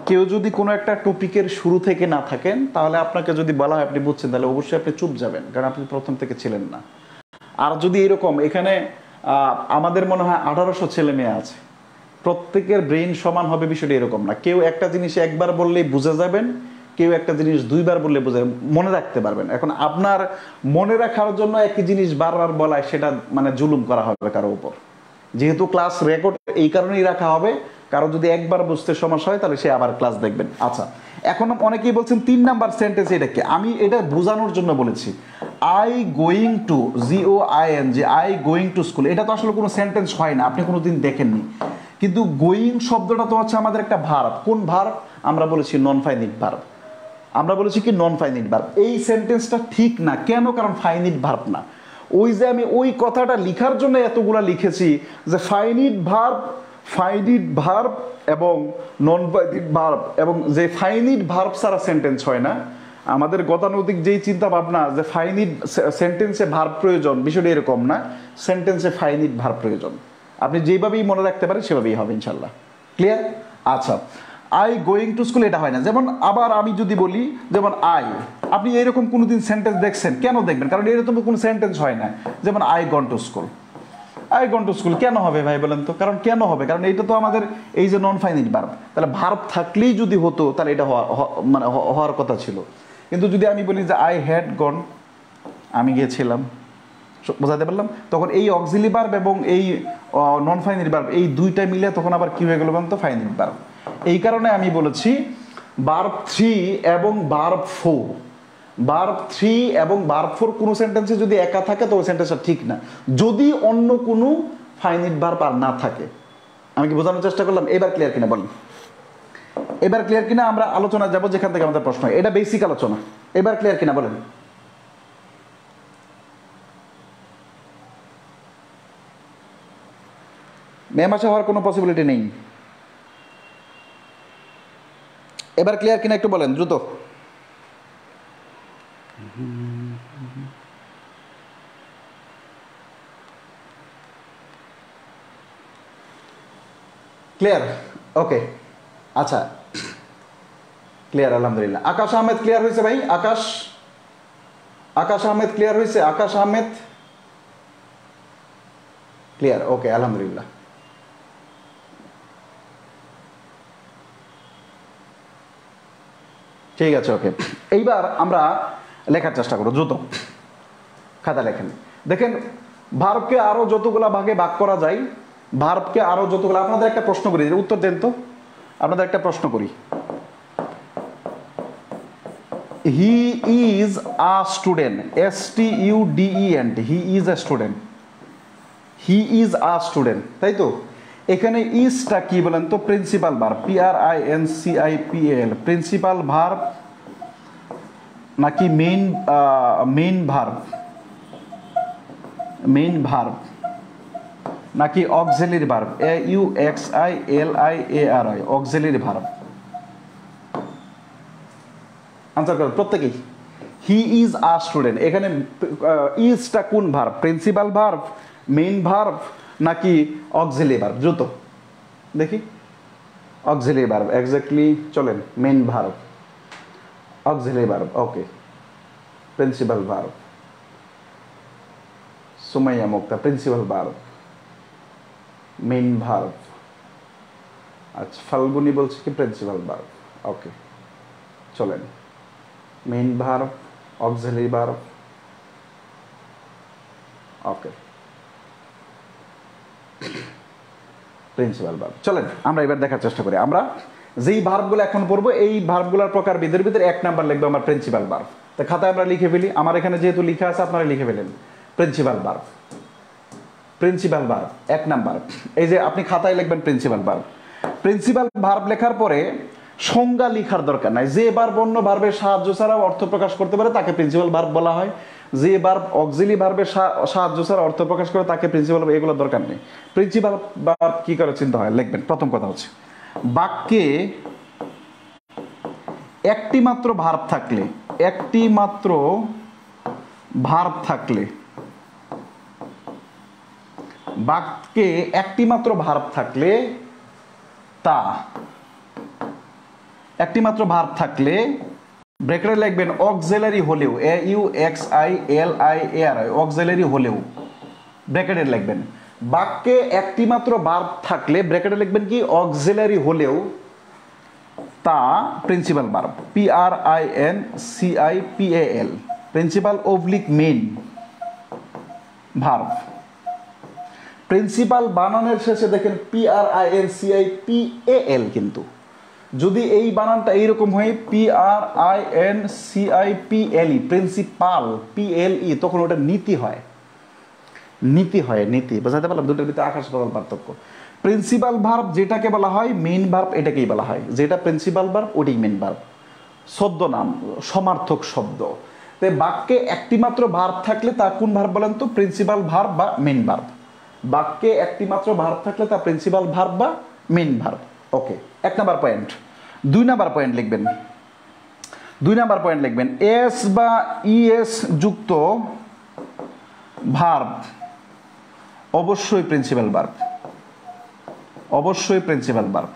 A: কেউ যদি কোনো একটা টপিকের শুরু থেকে না থাকেন তাহলে আপনাকে যদি বলা হয় আপনি বুঝছেন তাহলে অবশ্যই আপনি চুপ যাবেন, কারণ আপনি প্রথম থেকে ছিলেন না। আর যদি এরকম এখানে আমাদের মনে হয় 1800 ছেলে মেয়ে আছে, প্রত্যেকের ব্রেন সমান হবে বিষয়টা এরকম না। কেউ একটা জিনিস একবার বললেই বুঝে যাবেন, কেউ একটা জিনিস দুইবার বললে বুঝে মনে রাখতে পারবেন। এখন আপনার মনে রাখার জন্য একই জিনিস বারবার বলায় সেটা মানে জুলুম করা হবে কারো উপর। যেহেতু ক্লাস রেকর্ড এই কারণেই রাখা হবে, কারো যদি একবার বুঝতে সমস্যা হয় তাহলে সে আবার ক্লাস দেখবেন। আচ্ছা এখন অনেকেই বলছেন 3 নাম্বার সেন্টেন্স এটা কি, আমি এটা বোঝানোর জন্য বলেছি। I going to GOING I going to school, এটা তো আসলে কোনো সেন্টেন্স হয় না, আপনি কোনোদিন দেখেননি। কিন্তু গোয়িং শব্দটা তো হচ্ছে আমাদের একটা ভার্ব। কোন ভার্ব? আমরা বলেছি নন ফাইনিট ভার্ব। আমরা বলেছি কি নন ফাইনিট ভার্ব। এই সেন্টেন্সটা ঠিক না কেন? কারণ ফাইনিট ভার্ব না। ওই যে আমি ওই কথাটা লিখার জন্য এতগুলা লিখেছি যে ফাইনিট ভার্ব এবং নন ফাইনিট ভার্ব, এবং যে ফাইনিট ভার্ব ছাড়া সেন্টেন্স হয় না। আমাদের গতানুগতিক যেই চিন্তা ভাবনা যে ফাইনিট সেন্টেন্সে ভার্ব প্রয়োজন, বিষয়টা এরকম না। সেন্টেন্সে ফাইনিট ভার্ব প্রয়োজন। আপনি যেভাবেই মনে রাখতে পারেন সেভাবেই হবে ইনশাল্লাহ। ক্লিয়ার? আচ্ছা আই গোয়িং টু স্কুল এটা হয় না। যেমন আবার আমি যদি বলি যেমন আপনি এরকম কোনোদিন সেন্টেন্স দেখছেন? কেন দেখবেন? কারণ এরকম কোনো সেন্টেন্স হয় না। যেমন I gone to school, I gone to school কেন হবে ভাই বলেন তো? কারণ কেন হবে? কারণ এটা তো আমাদের এই যে নন ফাইনিট ভার্ব, তাহলে ভার্ব থাকলেই যদি হতো তাহলে এটা মানে হওয়ার কথা ছিল। কিন্তু যদি আমি বলি যে আই হ্যাড গন, আমি গিয়েছিলাম, বোঝাতে পারলাম? তখন এই অক্সিলি ভার্ব এবং এই নন ফাইনিট ভার্ব এই দুইটা মিলে তখন আবার কি হয়ে গেল বলেন তো? Finite verb. এই কারণে আমি বলেছি ভার্ব 3 এবং ভার্ব 4, ভার্ব 3 এবং ভার্ব 4 কোনো সেন্টেন্সে যদি একা থাকে তো ওই সেন্টেন্সটা ঠিক না, যদি অন্য কোনো ফাইনিট ভার্ব আর না থাকে। আমি কি বোঝানোর চেষ্টা করলাম? এবার ক্লিয়ার কিনা বলেন? এবার ক্লিয়ার কিনা? আমরা আলোচনা যাব যেখান থেকে আমাদের প্রশ্ন, এটা বেসিক আলোচনা। এবার ক্লিয়ার কিনা বলেন? মে মাসে হওয়ার কোনো পসিবিলিটি নেই। এবার ক্লিয়ার কিনা একটু বলেন দ্রুত। ক্লিয়ার? ওকে আচ্ছা ক্লিয়ার আলহামদুলিল্লাহ। আকাশ আহমেদ ক্লিয়ার হয়েছে ভাই? আকাশ আহমেদ ক্লিয়ার হয়েছে? আকাশ আহমেদ ক্লিয়ার? ওকে আলহামদুলিল্লাহ। ঠিক আছে, ওকে। এইবার আমরা লেখার চেষ্টা করব, দ্রুত খাতা লেখেন। দেখেন ভার্বকে আরো যতগুলা ভাগে ভাগ করা যায়, ভার্বকে আরো যতগুলো, আপনাদের একটা প্রশ্ন করি, উত্তর দেন তো, আপনাদের একটা প্রশ্ন করি। He is a student, STUDENT, he is a student, he is a student, তাই তো? এখানে ইজটা কি বলেন তো? Principal verb, PRINCIPAL, principal verb নাকি মেইন ভার্ব, মেইন ভার্ব নাকি auxiliary verb, AUXILIARI, auxiliary verb? Answer করুন প্রত্যেকেই। হি ইজ আ স্টুডেন্ট, এখানে ইজটা কোন verb? Principal verb, main verb নাকি অক্সিলারি ভার্ব? দ্রুত দেখি। অক্সিলারি ভার্ব, এক্স্যাক্টলি, চলেন। মেইন ভার্ব, অক্সিলারি ভার্ব, ওকে। প্রিন্সিপাল ভার্ব, সুমাইয়া মুক্তা, প্রিন্সিপাল ভার্ব, মেইন ভার্ব। আচ্ছা, ফাল্গুনি বলছে কি প্রিন্সিপাল ভার্ব, ওকে। চলেন, মেইন ভার্ব, অক্সিলারি ভার্ব, ওকে, প্রিন্সিপাল ভার্ব। চলেন আমরা এবার দেখার চেষ্টা করি। আমরা যেই ভার্বগুলো এখন পড়বো, এই ভার্বগুলোর প্রকার ভিতরে এক নাম্বার লিখবো আমরা প্রিন্সিপাল ভার্ব। তো খাতায় আমরা লিখে ফেলি, আমার এখানে যেহেতু লিখা আছে আপনারা লিখে ফেলেন। প্রিন্সিপাল ভার্ব, প্রিন্সিপাল ভার্ব এক নাম্বার। এই যে আপনি খাতায় লিখবেন প্রিন্সিপাল ভার্ব। প্রিন্সিপাল ভার্ব লেখার পরে সংজ্ঞা লিখার দরকার নাই। যে ভার্ব অন্য ভার্বের সাহায্য ছাড়া অর্থ প্রকাশ করতে পারে তাকে প্রিন্সিপাল ভার্ব বলা হয়। যে ভার্ব অক্সিলারি ভার্বের সাহায্য ছাড়া অর্থ প্রকাশ করে তাকে প্রিন্সিপাল, এগুলোর দরকার নেই। প্রিন্সিপাল ভার্ব কি করে চিন্তা হয় লিখবেন। প্রথম কথা হচ্ছে, বাক্যে একটি মাত্র ভার্ব থাকলে, একটি মাত্র ভার্ব থাকলে, বাক্যে একটি মাত্র ভার্ব থাকলে তা, একটি মাত্র ভার্ব থাকলে ব্র্যাকেটে লিখবেন অক্সিলারি হলেও, AUXILIARI, অক্সিলারি হলেও ব্র্যাকেটে লিখবেন। বাক্যে একটি মাত্র ভার্ব থাকলে ব্র্যাকেটে লিখবেন কি? অক্সিলারি হলেও তা principal verb, PRINCIPAL, principal oblique main verb. Principal বানানের শেষে দেখেন PRINCIPAL, কিন্তু যদি এই বানানটা এইরকম হয় PRINCIPLE, প্রিন্সিপাল PLE, তখন ওটা নীতি হয়, নীতি হয়, নীতি। বোঝাতে পারলাম? দুটোর ভিতরে আকাশ পাতাল পার্থক্য। প্রিন্সিপাল ভার্ব যেটাকে বলা হয় মেইন ভার্ব, এটাকেই বলা হয়। যেটা প্রিন্সিপাল ভার্ব ওটাই মেইন ভার্ব, ছদ্মনাম, সমার্থক শব্দ। তাই বাক্যে একটি মাত্র ভার্ব থাকলে তা কোন ভার্ব বলেন তো? প্রিন্সিপাল ভার্ব বা মেইন ভার্ব। বাক্যে একটি মাত্র ভার্ব থাকলে তা প্রিন্সিপাল ভার্ব বা মেইন ভার্ব, ওকে। এক নাম্বার পয়েন্ট। দুই নাম্বার পয়েন্ট লিখবেন, দুই নাম্বার পয়েন্ট লিখবেন, এস বা ইএস যুক্ত ভার্ব অবশ্যই প্রিন্সিপাল ভার্ব, অবশ্যই principal verb,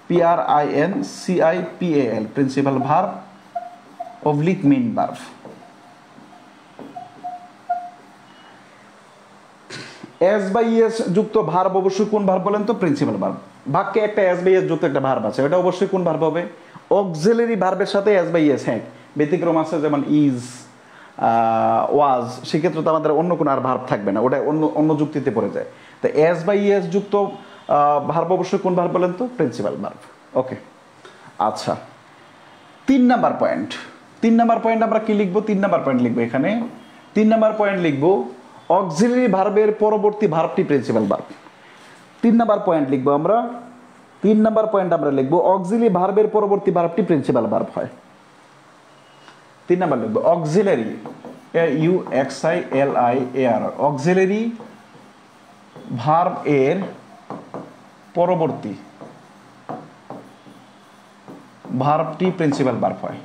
A: PRINCIPAL, principal verb oblique main verb. S বা ইএস যুক্ত ভার্ব অবশ্যই কোন ভার্ব বলেন তো? Principal verb. বাক্যে একটা এস বা ইএস যুক্ত একটা ভার্ব আছে, এটা অবশ্যই কোন ভার্ব হবে? অক্সিলারি ভার্বের সাথে এস বা ইএস। হ্যাঁ, ব্যতিক্রম আছে, যেমন ইজ, ওয়াজ, সেক্ষেত্রে তো আমাদের অন্য কোনো আর ভার্ব থাকবে না, ওটা অন্য অন্য যুক্তিতে পড়ে যায়। তো এস বা ইএস যুক্ত ভার্ব অবশ্যই কোন ভার্ব বলেন তো? প্রিন্সিপাল ভার্ব, ওকে। আচ্ছা, তিন নাম্বার পয়েন্ট। তিন নাম্বার পয়েন্ট আমরা কি লিখবো? তিন নাম্বার পয়েন্ট লিখবো এখানে। তিন নাম্বার পয়েন্ট লিখবো অক্সিলারি ভার্বের পরবর্তী ভার্বটি প্রিন্সিপাল ভার্ব। তিন নাম্বার পয়েন্ট লিখবো আমরা, তিন নাম্বার পয়েন্ট আমরা লিখবো অক্সিলারি ভার্বের পরবর্তী ভার্বটি প্রিন্সিপাল ভার্ব হয়। তিন নাম্বার লিখবো অক্সিলারি, AUXILIAR, অক্সিলারি ভার্ব এর পরবর্তী ভার্বটি প্রিন্সিপাল ভার্ব হয়,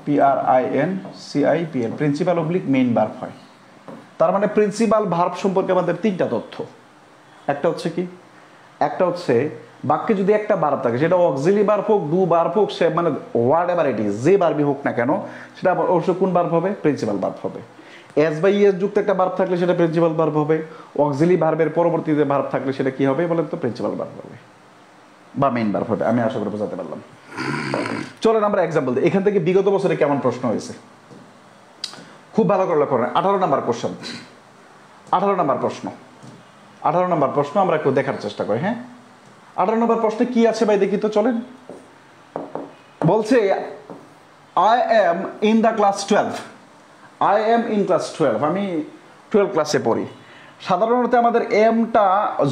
A: PRINCIPAL, principal oblique main verb হয়। তার মানে প্রিন্সিপাল ভার্ব সম্পর্কে আমাদের তিনটা তথ্য। একটা হচ্ছে কি? একটা হচ্ছে বাক্যে যদি একটা ভার্ব থাকে, সেটা অক্সিলারি ভার্ব হোক, ডু ভার্ব হোক, সে মানে হোয়াট এভার ইট ইজ, যে ভার্বই হোক না কেন, সেটা অবশ্যই কোন ভার্ব হবে? প্রিন্সিপাল ভার্ব হবে। এস বা ইএস যুক্ত একটা ভার্ব থাকলে সেটা প্রিন্সিপাল ভার্ব হবে। অক্সিলারি ভার্বের পরবর্তী যে ভার্ব থাকলে সেটা কি হবে বলেন তো? প্রিন্সিপাল ভার্ব হবে বা মেইন ভার্ব হবে। আমি আশা করি বোঝাতে পারলাম। চলেন আমরা এক্সাম্পল দিই, এখান থেকে বিগত বছরে কেমন প্রশ্ন হয়েছে খুব ভালো করে লক্ষ্য করেন। 18 নাম্বার কোশ্চেন, 18 নাম্বার প্রশ্ন, 18 নাম্বার প্রশ্ন আমরা একটু দেখার চেষ্টা করি। হ্যাঁ, 18 নাম্বার প্রশ্নে কি আছে ভাই দেখি তো, চলেন। বলছে I am in the class 12, I am in class 12, আমি 12 ক্লাসে পড়ি। সাধারণত আমাদের এমটা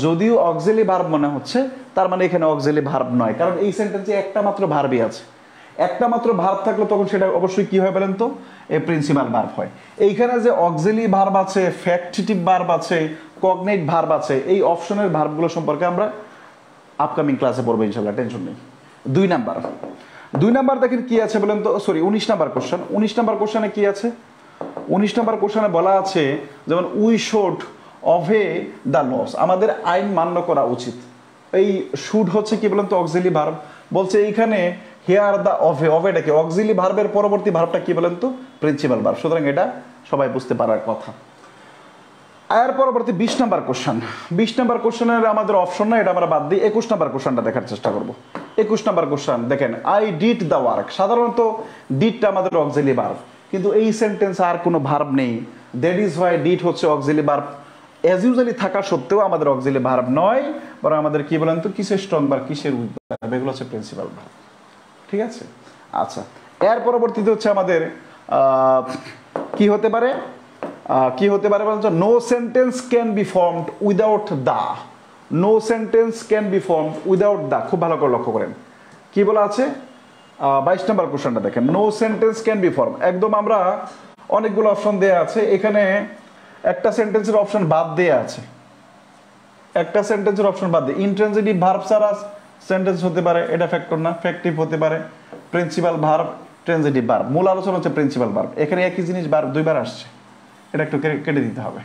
A: যদিও অক্সিলারি ভার্ব মনে হচ্ছে, তার মানে এখানে অক্সিলারি ভার্ব নয়, কারণ এই সেন্টেন্সে একটা মাত্র ভার্বই আছে। একটা মাত্র ভার্ব থাকলে তখন সেটা অবশ্যই কি হয় বলেন তো, এ প্রিন্সিপাল ভার্ব হয়। এইখানে যে অক্সিলারি ভার্ব আছে, ফ্যাক্টিটিভ ভার্ব আছে, কগনেট ভার্ব আছে, এই অপশনের ভার্বগুলো সম্পর্কে আমরা আপকামিং ক্লাসে পড়বো ইনশাআল্লাহ, টেনশন নেই। 2 নাম্বার দেখেন কি আছে বলেন তো, সরি 19 নাম্বার কোশ্চেন। 19 নাম্বার কোশ্চেনে কি আছে? 19 নাম্বার কোশ্চেনে বলা আছে যেমন উই শুড অভে দ্য লস, আমাদের আইন মান্য করা উচিত। এই শুড হচ্ছে কি বলেন তো, অক্সিলারি ভার্ব। বলছে এইখানে হিয়ার দ্য অভে, অভেটা কি অক্সিলারি ভার্বের পরবর্তী ভার্বটা কি বলেন তো, প্রিন্সিপাল ভার্ব। সুতরাং এটা সবাই বুঝতে পারার কথা। এর পরবর্তী 20 নাম্বার কোশ্চেন, 20 নাম্বার কোশ্চেনের আমাদের অপশন না, এটা আমরা বাদ দিই। 21 নাম্বার কোশ্চেনটা দেখার চেষ্টা করব। 21 নাম্বার কোশ্চেন দেখেন, আই ডিড দ্য ওয়ার্ক। সাধারণত ডিডটা আমাদের অক্সিলারি ভার্ব, কিন্তু এই সেন্টেন্সে আর কোনো ভার্ব নেই। দ্যাট ইজ হোয়াই ডিড হচ্ছে অক্সিলারি ভার্ব অ্যাজ ইউজুয়ালি থাকা সত্ত্বেও আমাদের অক্সিলারি ভার্ব নয়, বরং আমাদের কি বলেন তো, কিসের স্ট্রং ভার্ব, কিসের উইক ভার্ব, এগুলো হচ্ছে প্রিন্সিপাল ভার্ব। ঠিক আছে, আচ্ছা। এর পরবর্তীতে হচ্ছে আমাদের কি হতে পারে, কি হতে পারে বলছো, no sentence can be formed without the, no sentence can be formed without the. খুব ভালো করে লক্ষ্য করেন কি বলা আছে। 22 নাম্বার কোশ্চেনটা দেখেন, no sentence can be form. একদম আমরা অনেকগুলো অপশন দেয়া আছে, এখানে একটা সেন্টেন্সের অপশন বাদ দেয়া আছে, একটা সেন্টেন্সের অপশন বাদ দিয়ে। ইন্ট্রানজিটিভ ভার্ব ছাড়া সেন্টেন্স হতে পারে, এটা ফ্যাক্টর না, ফ্যাক্টিভ হতে পারে। প্রিন্সিপাল ভার্ব, ট্রানজিটিভ ভার্ব, মূল আলোচনা হচ্ছে প্রিন্সিপাল ভার্ব। এখানে একই জিনিস ভার্ব দুইবার আসছে, এটা একটু কেটে দিতে হবে।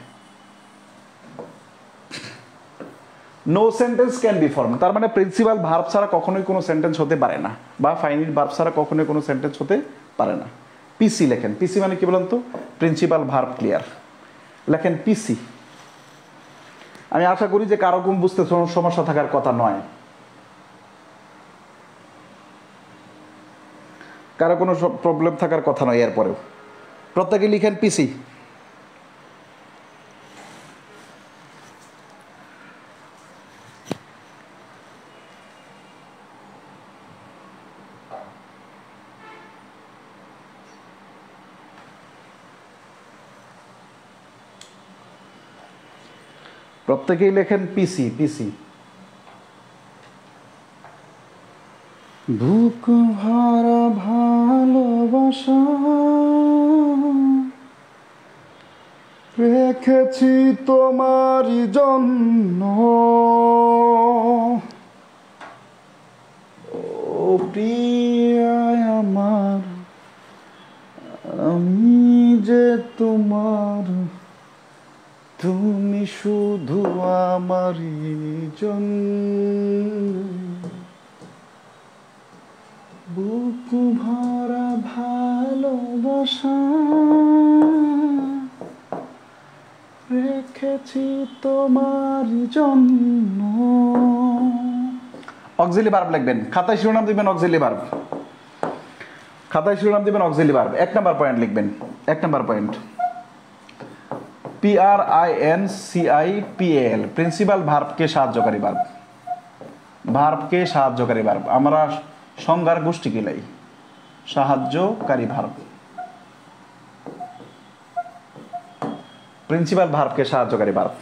A: No sentence can be form, তার মানে প্রিন্সিপাল ভার্ব ছাড়া কখনোই কোনো সেন্টেন্স হতে পারে না, বা ফাইনাইট ভার্ব ছাড়া কখনোই কোনো সেন্টেন্স হতে পারে না। পিসি লেখেন, পিসি মানে কি বলেন তো, প্রিন্সিপাল ভার্ব ক্লিয়ার। লেখেন পিসি। আমি আশা করি যে কারো কোন বুঝতে সমস্যা থাকার কথা নয়, কারো কোনো প্রবলেম থাকার কথা নয়। এরপরেও প্রত্যেকে লিখেন পিসি। প্রত্যেকেই লেখেন পিসি, পিসি। বুক ভরা ভালোবাসা রেখেছি তোমারই জন্য, ও প্রিয়া আমার, আমি যে তোমার, তুমি শুধু আমারই জন্য। বুক ভরা ভালোবাসা রেখেছি তোমার জন্য। অক্সিলারি ভার্ব লিখবেন, খাতায় শিরোনাম দিবেন অক্সিলারি ভার্ব, খাতায় শিরোনাম দিবেন অক্সিলারি ভার্ব। 1 নাম্বার পয়েন্ট লিখবেন, 1 নাম্বার পয়েন্ট PRINCIPAL, প্রিন্সিপাল ভার্বকে সাহায্যকারী ভার্ব, ভার্বকে সাহায্যকারী ভার্ব। আমরা সংজ্ঞার গোষ্ঠী কিলাই, সাহায্যকারী ভার্ব, প্রিন্সিপাল ভার্বকে সাহায্যকারী ভার্ব।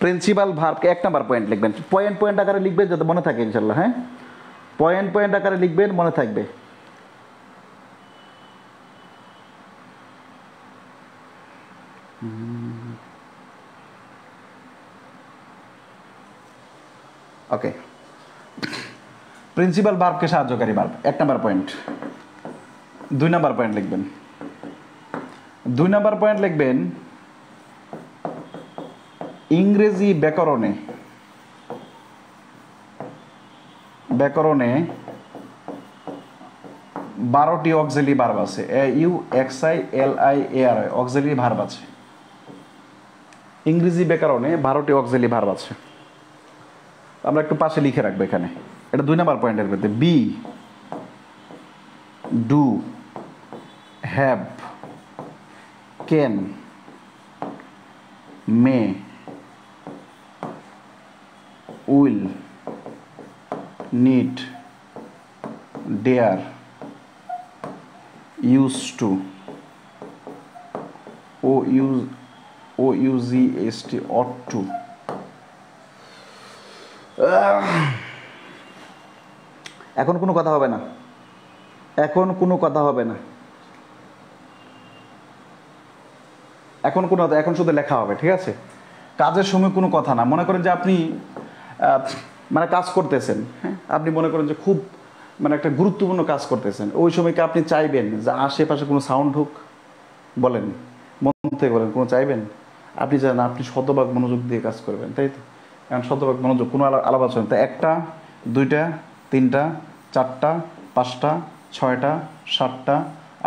A: প্রিন্সিপাল ভার্বকে 1 নাম্বার পয়েন্ট লিখবেন, পয়েন্ট পয়েন্ট আকারে লিখবেন যাতে মনে থাকে ইনশাল্লাহ। হ্যাঁ, পয়েন্ট পয়েন্ট আকারে লিখবেন, মনে থাকবে। ওকে, প্রিন্সিপাল ভার্বকে সাহায্যকারী verb 1 number point. 2 number point লিখবেন, 2 নাম্বার পয়েন্ট লিখবেন ইংরেজি ব্যাকরণে, ব্যাকরণে 12টি অক্সিলারি ভার্ব আছে, AUXILIARY অক্সিলারি ভার্ব আছে। ইংরেজি ব্যাকরণে 12টি অক্সিলারি ভার্ব আছে, আমরা একটু পাশে লিখে রাখবো এখানে। এটা 2 নাম্বার পয়েন্টের মধ্যে। Be do have can may will need dare use to ও ইউজিএসটি অট টু। এখন কোনো কথা হবে না, এখন কোনো কথা হবে না, এখন শুধু লেখা হবে, ঠিক আছে? কাজের সময় কোনো কথা না। মনে করেন যে আপনি মানে কাজ করতেছেন, হ্যাঁ, আপনি মনে করেন যে খুব মানে একটা গুরুত্বপূর্ণ কাজ করতেছেন, ওই সময়কে আপনি চাইবেন যে আশেপাশে কোনো সাউন্ড হোক? বলেন, মন থেকে বলেন, কোনো চাইবেন? আপনি চান আপনি শতভাগ মনোযোগ দিয়ে কাজ করবেন, তাই তো? এখন শতভাগ মনোযোগ, কোনো আলাপ আলোচনা, তাই 1টা 2টা 3টা 4টা 5টা 6টা 7টা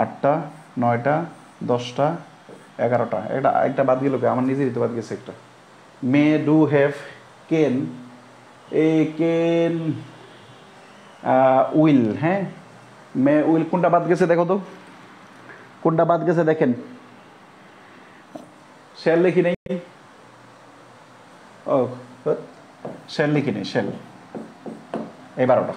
A: 8টা 9টা 10টা 11টা। একটা বাদ গেল, আমার নিজেরই তো বাদ গেছে একটা। মে ডু হ্যাভ কেন কেন উইল, হ্যাঁ, মে উইল কোনটা বাদ গেছে দেখো তো, কোনটা বাদ গেছে দেখেন। শেল লিখি নেই, ও শেল লিখি নেই, শেল। এই 12টা,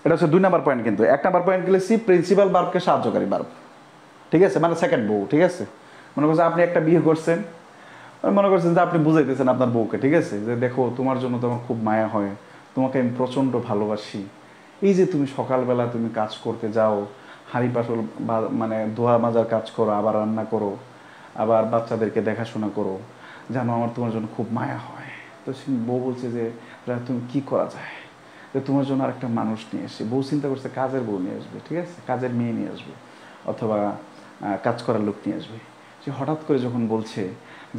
A: এটা হচ্ছে 2 নাম্বার পয়েন্ট। কিন্তু 1 নাম্বার পয়েন্ট লিখছি প্রিন্সিপাল ভার্বকে সাহায্যকারী ভার্ব, ঠিক আছে, মানে সেকেন্ড বউ, ঠিক আছে? মনে করছেন আপনি একটা বিয়ে করছেন, মনে করছেন যে আপনি বুঝাইতেছেন আপনার বউকে, ঠিক আছে, যে দেখো তোমার জন্য তো আমার খুব মায়া হয়, তোমাকে আমি প্রচণ্ড ভালোবাসি। এই যে তুমি সকালবেলা তুমি কাজ করতে যাও, হাঁড়ি পাশল মানে ধোয়া মাজার কাজ করো, আবার রান্না করো, আবার বাচ্চাদেরকে দেখাশোনা করো, জানো আমার তোমার জন্য খুব মায়া হয়। তো সে বউ বলছে যে তুমি কি করা যায়, যে তোমার জন্য আরেকটা মানুষ নিয়ে এসে, বউ চিন্তা করছে কাজের বউ নিয়ে আসবে, ঠিক আছে, কাজের মেয়ে নিয়ে আসবে, অথবা কাজ করার লোক নিয়ে আসবে। সে হঠাৎ করে যখন বলছে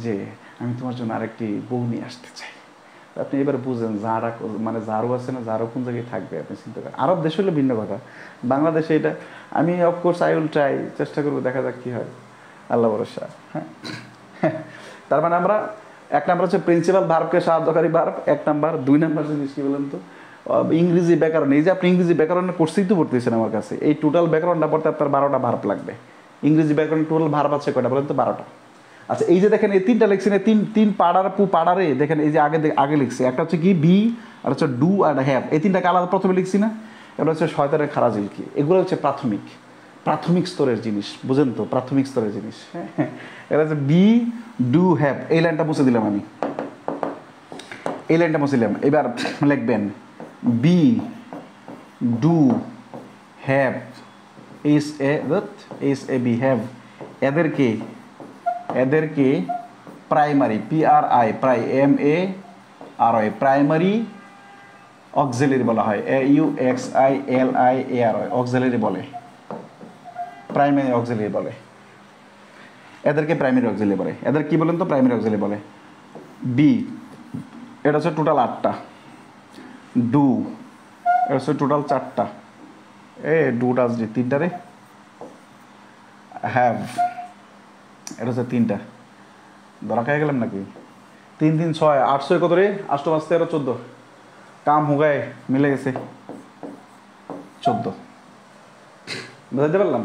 A: যে আমি তোমার জন্য আরেকটি বউ নিয়ে আসতে চাই, আপনি এবার বুঝেন যারা মানে যারও আছে না, যারও কোন জায়গায় থাকবে, আপনি চিন্তা করেন। আরব দেশ হলে ভিন্ন কথা, বাংলাদেশে এটা আমি অফকোর্স আই উইল ট্রাই, চেষ্টা করবো, দেখা যাক কী হয়, আল্লাহ ভরসা। হ্যাঁ, তার মানে আমরা 1 নাম্বার হচ্ছে প্রিন্সিপাল ভার্বকে সাহায্যকারী ভার্ব 1 নাম্বার। 2 নাম্বার জিনিস কি বলেন তো, ইংরেজি ব্যাকরণ। এই যে আপনি ইংরেজি ব্যাকরণের কোর্সেই তো পড়তেছেন আমার কাছে, এই টোটাল ব্যাকরণটা পড়তে আপনার 12টা ভার্ব লাগবে। ইংরেজি ব্যাকরণের টোটাল ভার্ব আছে কয়টা বলেন তো? 12টা। আচ্ছা, এই যে দেখেন এই 3টা লিখছি না, তিন পাড়ারে দেখেন, এই যে আগে লিখছি, একটা হচ্ছে কি বি, আর হচ্ছে ডু আর হ্যাভ, এই 3টাকে আলাদা প্রথমে লিখছি না। এটা হচ্ছে শয়তানের খারাজিল কি, এগুলো হচ্ছে প্রাথমিক স্তরের জিনিস, বুঝেন তো, প্রাথমিক স্তরের জিনিস। হ্যাঁ, এটা হচ্ছে বি ডু হ্যাভ, এই লাইনটা মুছে দিলাম আমি, এই লাইনটা মুছে দিলাম। এবার লিখবেন be do have as a be have, এদেরকে প্রাইমারি PRIMARY প্রাইমারি অক্সিলারি বলা হয়, AUXILIARY অক্সিলারি বলে, প্রাইমারি অক্সিলারি বলে, এদেরকে প্রাইমারি অক্সিলারি বলে। এদের কি বলেন তো? প্রাইমারি অক্সিলারি বলে। বি, এটা হচ্ছে টোটাল 8টা। ডু, এটা হচ্ছে টোটাল 4টা, ডু ডাজ ডি 3টা রে। হ্যাভ, এটা হচ্ছে 3টা। ধরা খেয়ে গেলাম নাকি? 3 3 6, 8 6 কত রে? 8 5 13 14, কাম হো গায়ে, মিলে গেছে 14। বুঝতে পারলাম?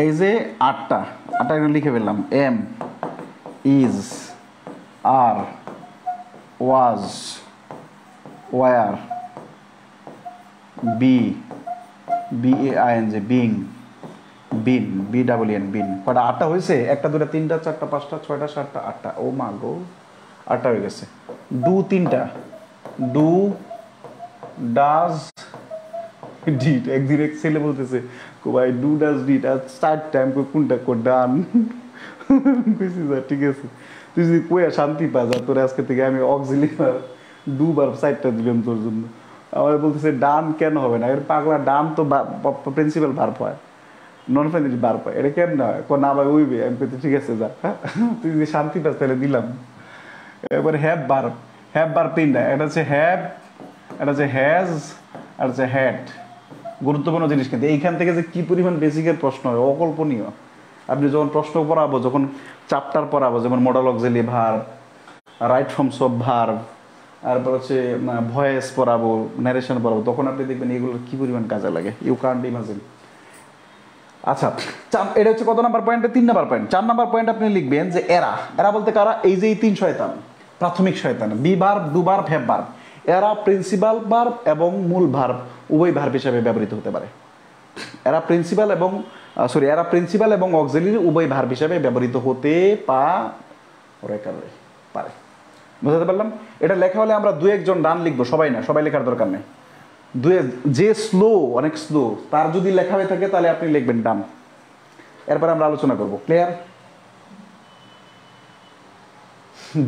A: এই যে 8টা লিখে ফেললাম, M, is, R, was, war, BAING, being, bin, BEEN, বিন। কটা? 8টা হয়েছে? 1টা 2টা 3টা 4টা 5টা 6টা 7টা 8টা। ও মা গো, 8টা হয়ে গেছে। ডু 3টা, ডু, ডাজ, ডিড। একদিন এক ছেলে বলতেছে ভাই ডু ডাজ ডিড, আর 4টা। আমি কোনটা ডান? কইছি যা ঠিক আছে, তুই যদি কইয়া শান্তি পা যা, তোর আজকে থেকে আমি অক্সিলিয়ারি ডু ভার্ব 4টা দিলাম তোর জন্য। আমার বলতেছে ডান কেন হবে না? এর পাগলা, ডান তো প্রিন্সিপাল ভার্ব হয়, নন ফ্যামিলি ভার্ব হয়, এটা কেমন হয়? না ভাই ওইবে। আমি কইতে ঠিক আছে যা, তুই যদি শান্তি পাস তাহলে দিলাম। এবার হ্যাভ ভার্ব 3টা, এটা হচ্ছে হ্যাভ, এটা হচ্ছে হ্যাজ, আর হচ্ছে হ্যাড। গুরুত্বপূর্ণ জিনিস, কিন্তু এইখান থেকে যে কি পরিমাণ বেসিকের প্রশ্ন হয় অকল্পনীয়। আপনি যখন প্রশ্ন পড়াবো, যখন চ্যাপ্টার পড়াবো, যেমন modal auxiliary verb, right forms of verb, তারপর হচ্ছে ভয়েস পড়াবো, ন্যারেশন পড়াবো, তখন আপনি দেখবেন এগুলো কি পরিমাণ কাজে লাগে, ইউ কান্ট ইমাজিন। আচ্ছা, এটা হচ্ছে কত নাম্বার পয়েন্টে? 3 নাম্বার পয়েন্ট। 4 নাম্বার পয়েন্ট আপনি লিখবেন যে এরা, এরা বলতে কারা? এই যে এই 3 শয়তান, প্রাথমিক শয়তান, be verb, do verb, have verb, এরা প্রিন্সিপাল ভার্ব এবং মূল ভার্ব উভয় ভার্ব হিসাবে ব্যবহৃত হতে পারে। এরা প্রিন্সিপাল এবং এরা প্রিন্সিপাল এবং অক্সিলারি উভয় ভার্ব হিসাবে ব্যবহৃত হতে পারে। বুঝতে পারলাম? এটা লেখা হলে আমরা 2-1 জন ডান লিখবো, সবাই না, সবাই লেখার দরকার নেই। যে স্লো, অনেক স্লো, তার যদি লেখা হয়ে থাকে তাহলে আপনি লিখবেন ডান। এরপর আমরা আলোচনা করব। ক্লিয়ার?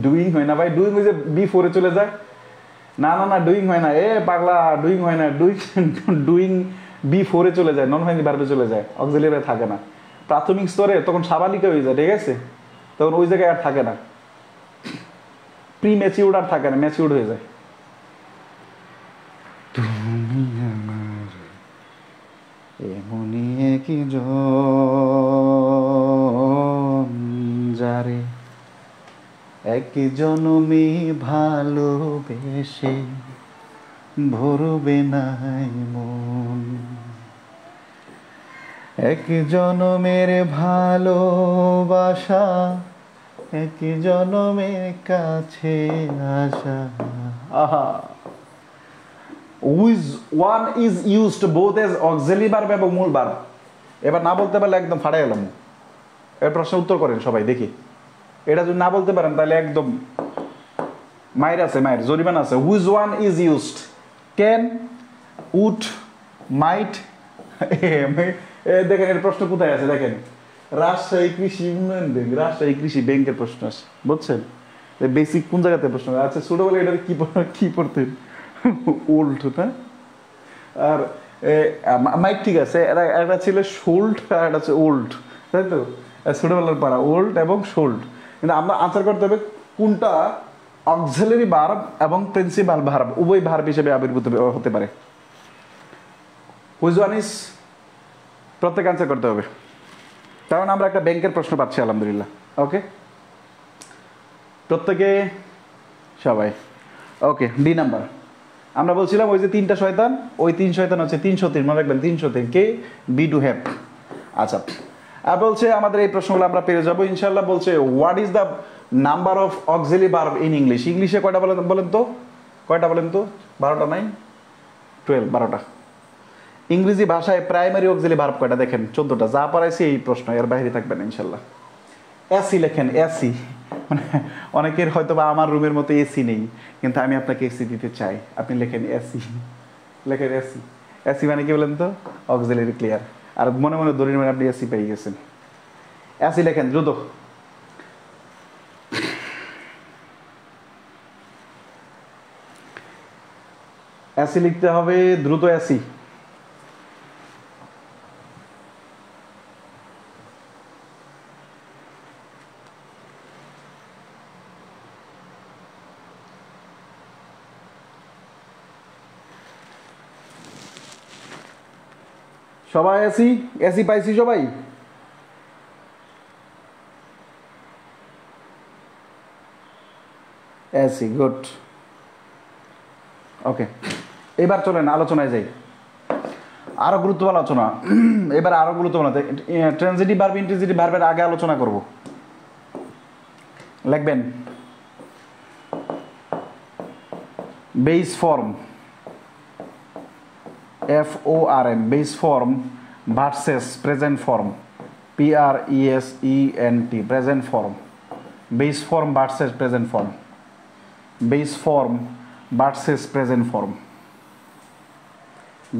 A: ডুইং হয় না ভাই, ডুইং হয়ে যে B4 চলে যায়। না না না, ডুইং হয় না, এ পাগলা, ডুইং হয় না, ডুইং B4 চলে যায়, নন ফাইনাল ভার্বে চলে যায়, অক্সিলারি থাকে না। প্রাথমিক স্তরে তখন সাবালিকা হয়ে যায়, ঠিক আছে? তখন ওই জায়গায় আর থাকে না, প্রি ম্যাচিউর্ড আর থাকে না, ম্যাচিউর্ড হয়ে যায়। তুমি আমার এমনই একই যারে এক জনমে ভালোবেসে ভরবে নাই মন, এক জনমের ভালোবাসা, এক জনমের কাছে আসা। আহা, which one is used both as auxiliary verb এবং মূল verb। এবার না বলতে পারলে একদম ফাটাই গেলাম। এর প্রশ্নের উত্তর করেন সবাই দেখি। এটা যদি না বলতে পারেন তাহলে একদম মাইর আছে, মাইর জরিমানা আছে। which one is used? can, would, might। দেখেন এর প্রশ্ন কোথায় আছে দেখেন, রাজশাহী কৃষি উন্নয়ন ব্যাংক, রাজশাহী কৃষি ব্যাংকের প্রশ্ন আছে, বুঝছেন? বেসিক কোন জায়গাতে প্রশ্ন? আচ্ছা, ছোটবেলায় এটা কি পড়তেন? ওল্ড না? আর মাইক ঠিক আছে, একটা ছিল শোল্ড আর একটা হচ্ছে ওল্ড, তাই তো? ছোটবেলার পাড়া ওল্ড এবং শোল্ড। কিন্তু আমরা আনসার করতে হবে কোনটা অক্সিলারি ভার্ব এবং প্রিন্সিপাল ভার্ব উভয় ভার্ব হিসেবে আবির্ভূত হতে পারে। Which one is? প্রত্যেক আনসার করতে হবে, কারণ আমরা একটা ব্যাংকের প্রশ্ন পাচ্ছি আলহামদুলিল্লাহ। ওকে, প্রত্যেকে সবাই ওকে। ডি নাম্বার আমরা বলছিলাম ওই যে 3টা শয়তান, ওই 3 শয়তান হচ্ছে 303, মনে রাখবেন 303 কে, বি টু হ্যাভ। আচ্ছা, আর বলছে আমাদের এই প্রশ্নগুলো আমরা পেরে যাবো ইনশাল্লাহ। বলছে what is the number of auxiliary verb in English? ইংলিশে কয়টা বলেন তো? কয়টা বলেন তো? 12টা নাই, 12টা। ইংরেজি ভাষায় প্রাইমারি অক্সিলারি ভার্ব কয়টা দেখেন? 14টা। যা পড়াইছি এই প্রশ্ন, এর বাইরে থাকবেন ইনশাল্লাহ। এসি লেখেন, এসি। মানে অনেকের হয়তো বা আমার রুমের মতো এসি নেই, কিন্তু আমি আপনাকে এসি দিতে চাই, আপনি লেখেন এসি, লেখেন এসি। এসি মানে কি বলেন তো? অক্সিলারি। ক্লিয়ার? আর মনে মনে দড়ির মানে আপনি এসি পেয়ে গেছেন। এসি লেখেন দ্রুত। এসি লিখতে হবে দ্রুত, এসি। সবাই এসি, এসি পাইছি সবাই? AC, good. ওকে, এবার চলেন আলোচনায় যাই। আরো গুরুত্বপূর্ণ আলোচনা, এবার আরো গুরুত্বপূর্ণ ট্রানজিটিভ ভার্ব ইন্ট্রানজিটিভ ভার্বের আগে আলোচনা করব। লিখবেন base form, FORM, base form versus present form, PRESENT, present form. Base form versus present form, base form versus present form,